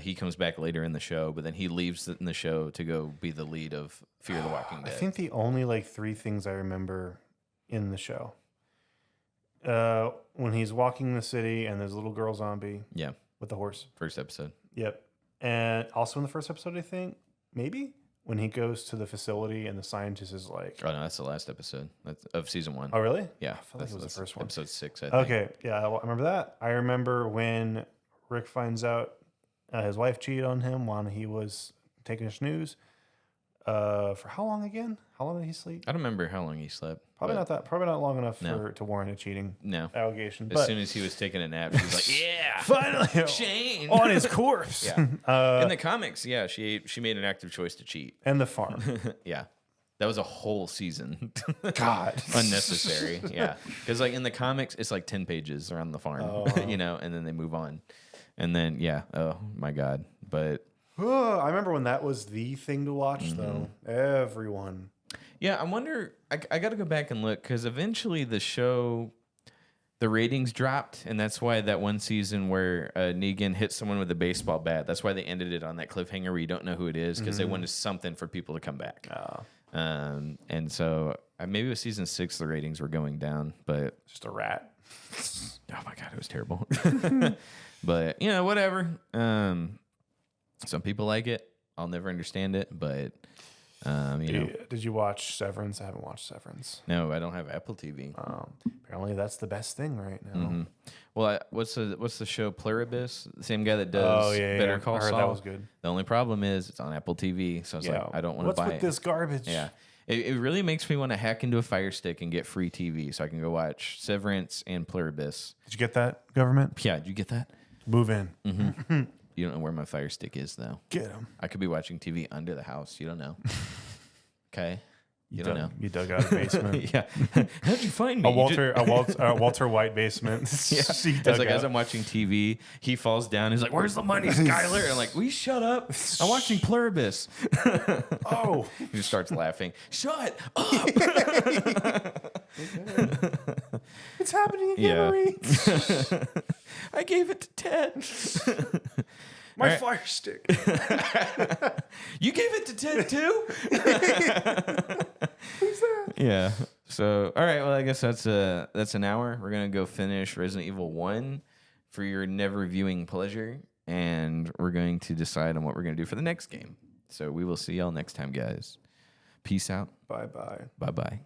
[SPEAKER 1] He comes back later in the show, but then he leaves in the show to go be the lead of Fear the Walking Dead.
[SPEAKER 2] I think the only like 3 things I remember in the show. When he's walking the city and there's a little girl zombie.
[SPEAKER 1] Yeah.
[SPEAKER 2] With the horse.
[SPEAKER 1] First episode.
[SPEAKER 2] Yep. And also in the first episode, I think, maybe, when he goes to the facility and the scientist is like...
[SPEAKER 1] Oh, no, that's the last episode of season 1.
[SPEAKER 2] Oh, really?
[SPEAKER 1] Yeah.
[SPEAKER 2] I felt like it was the first one.
[SPEAKER 1] Episode 6, I think.
[SPEAKER 2] Okay, yeah, I remember that. I remember when Rick finds out his wife cheated on him while he was taking a snooze. For how long again? How long did he sleep?
[SPEAKER 1] I don't remember how long he slept.
[SPEAKER 2] Probably
[SPEAKER 1] but
[SPEAKER 2] not that. Probably not long enough
[SPEAKER 1] No.
[SPEAKER 2] to warrant a cheating
[SPEAKER 1] No.
[SPEAKER 2] allegation.
[SPEAKER 1] As
[SPEAKER 2] But
[SPEAKER 1] soon as he was taking a nap, she was like, "Yeah,
[SPEAKER 2] finally,
[SPEAKER 1] Shane."
[SPEAKER 2] on his corpse.
[SPEAKER 1] Yeah. In the comics, yeah, she made an active choice to cheat.
[SPEAKER 2] And the farm.
[SPEAKER 1] Yeah. That was a whole season.
[SPEAKER 2] God.
[SPEAKER 1] Unnecessary. Yeah. Because like in the comics, it's like 10 pages around the farm, you know, and then they move on. And then, yeah. Oh my God. But
[SPEAKER 2] I remember when that was the thing to watch,
[SPEAKER 1] Mm-hmm.
[SPEAKER 2] though. Everyone.
[SPEAKER 1] yeah, I wonder, I got to go back and look because eventually the show, the ratings dropped. And that's why that one season where Negan hit someone with a baseball bat, that's why they ended it on that cliffhanger where you don't know who it is because they wanted something for people to come back. And so maybe with season 6, the ratings were going down, but
[SPEAKER 2] Just a rat.
[SPEAKER 1] oh my God, it was terrible. But you know, whatever. Some people like it. I'll never understand it, but you know,
[SPEAKER 2] Did you watch Severance? I haven't watched Severance.
[SPEAKER 1] no, I don't have Apple TV.
[SPEAKER 2] Apparently, that's the best thing right now.
[SPEAKER 1] Mm-hmm. Well, what's the show Pluribus? The same guy that does Better Call
[SPEAKER 2] I heard
[SPEAKER 1] Saul.
[SPEAKER 2] that was good.
[SPEAKER 1] The only problem is it's on Apple TV, so it's like I don't want to
[SPEAKER 2] What's
[SPEAKER 1] buy
[SPEAKER 2] with
[SPEAKER 1] it.
[SPEAKER 2] this garbage?
[SPEAKER 1] Yeah. It really makes me want to hack into a Fire Stick and get free TV so I can go watch Severance and Pluribus.
[SPEAKER 2] Did you get that, government?
[SPEAKER 1] Yeah, did you get that?
[SPEAKER 2] Move in.
[SPEAKER 1] You don't know where my Fire Stick is, though.
[SPEAKER 2] Get him.
[SPEAKER 1] I could be watching TV under the house. You don't know. Okay? You don't know.
[SPEAKER 2] You dug out a basement.
[SPEAKER 1] Yeah. How'd you find me?
[SPEAKER 2] A Walter White basement.
[SPEAKER 1] Yeah.
[SPEAKER 2] He
[SPEAKER 1] It's
[SPEAKER 2] dug
[SPEAKER 1] like
[SPEAKER 2] out.
[SPEAKER 1] as I'm watching TV, he falls down. He's like, "Where's the money, Skyler?" And I'm like, "Will you shut up? I'm watching Pluribus."
[SPEAKER 2] Oh,
[SPEAKER 1] He just starts laughing. Shut up.
[SPEAKER 2] it's happening again,
[SPEAKER 1] Yeah.
[SPEAKER 2] Marie.
[SPEAKER 1] I gave it to Ted.
[SPEAKER 2] My
[SPEAKER 1] Right.
[SPEAKER 2] Fire Stick.
[SPEAKER 1] You gave it to Ted too?
[SPEAKER 2] Who's that?
[SPEAKER 1] Yeah. So, all right. Well, I guess that's an hour. We're gonna go finish Resident Evil 1 for your never viewing pleasure, and we're going to decide on what we're gonna do for the next game. So we will see y'all next time, guys. Peace out.
[SPEAKER 2] Bye-bye.
[SPEAKER 1] Bye bye.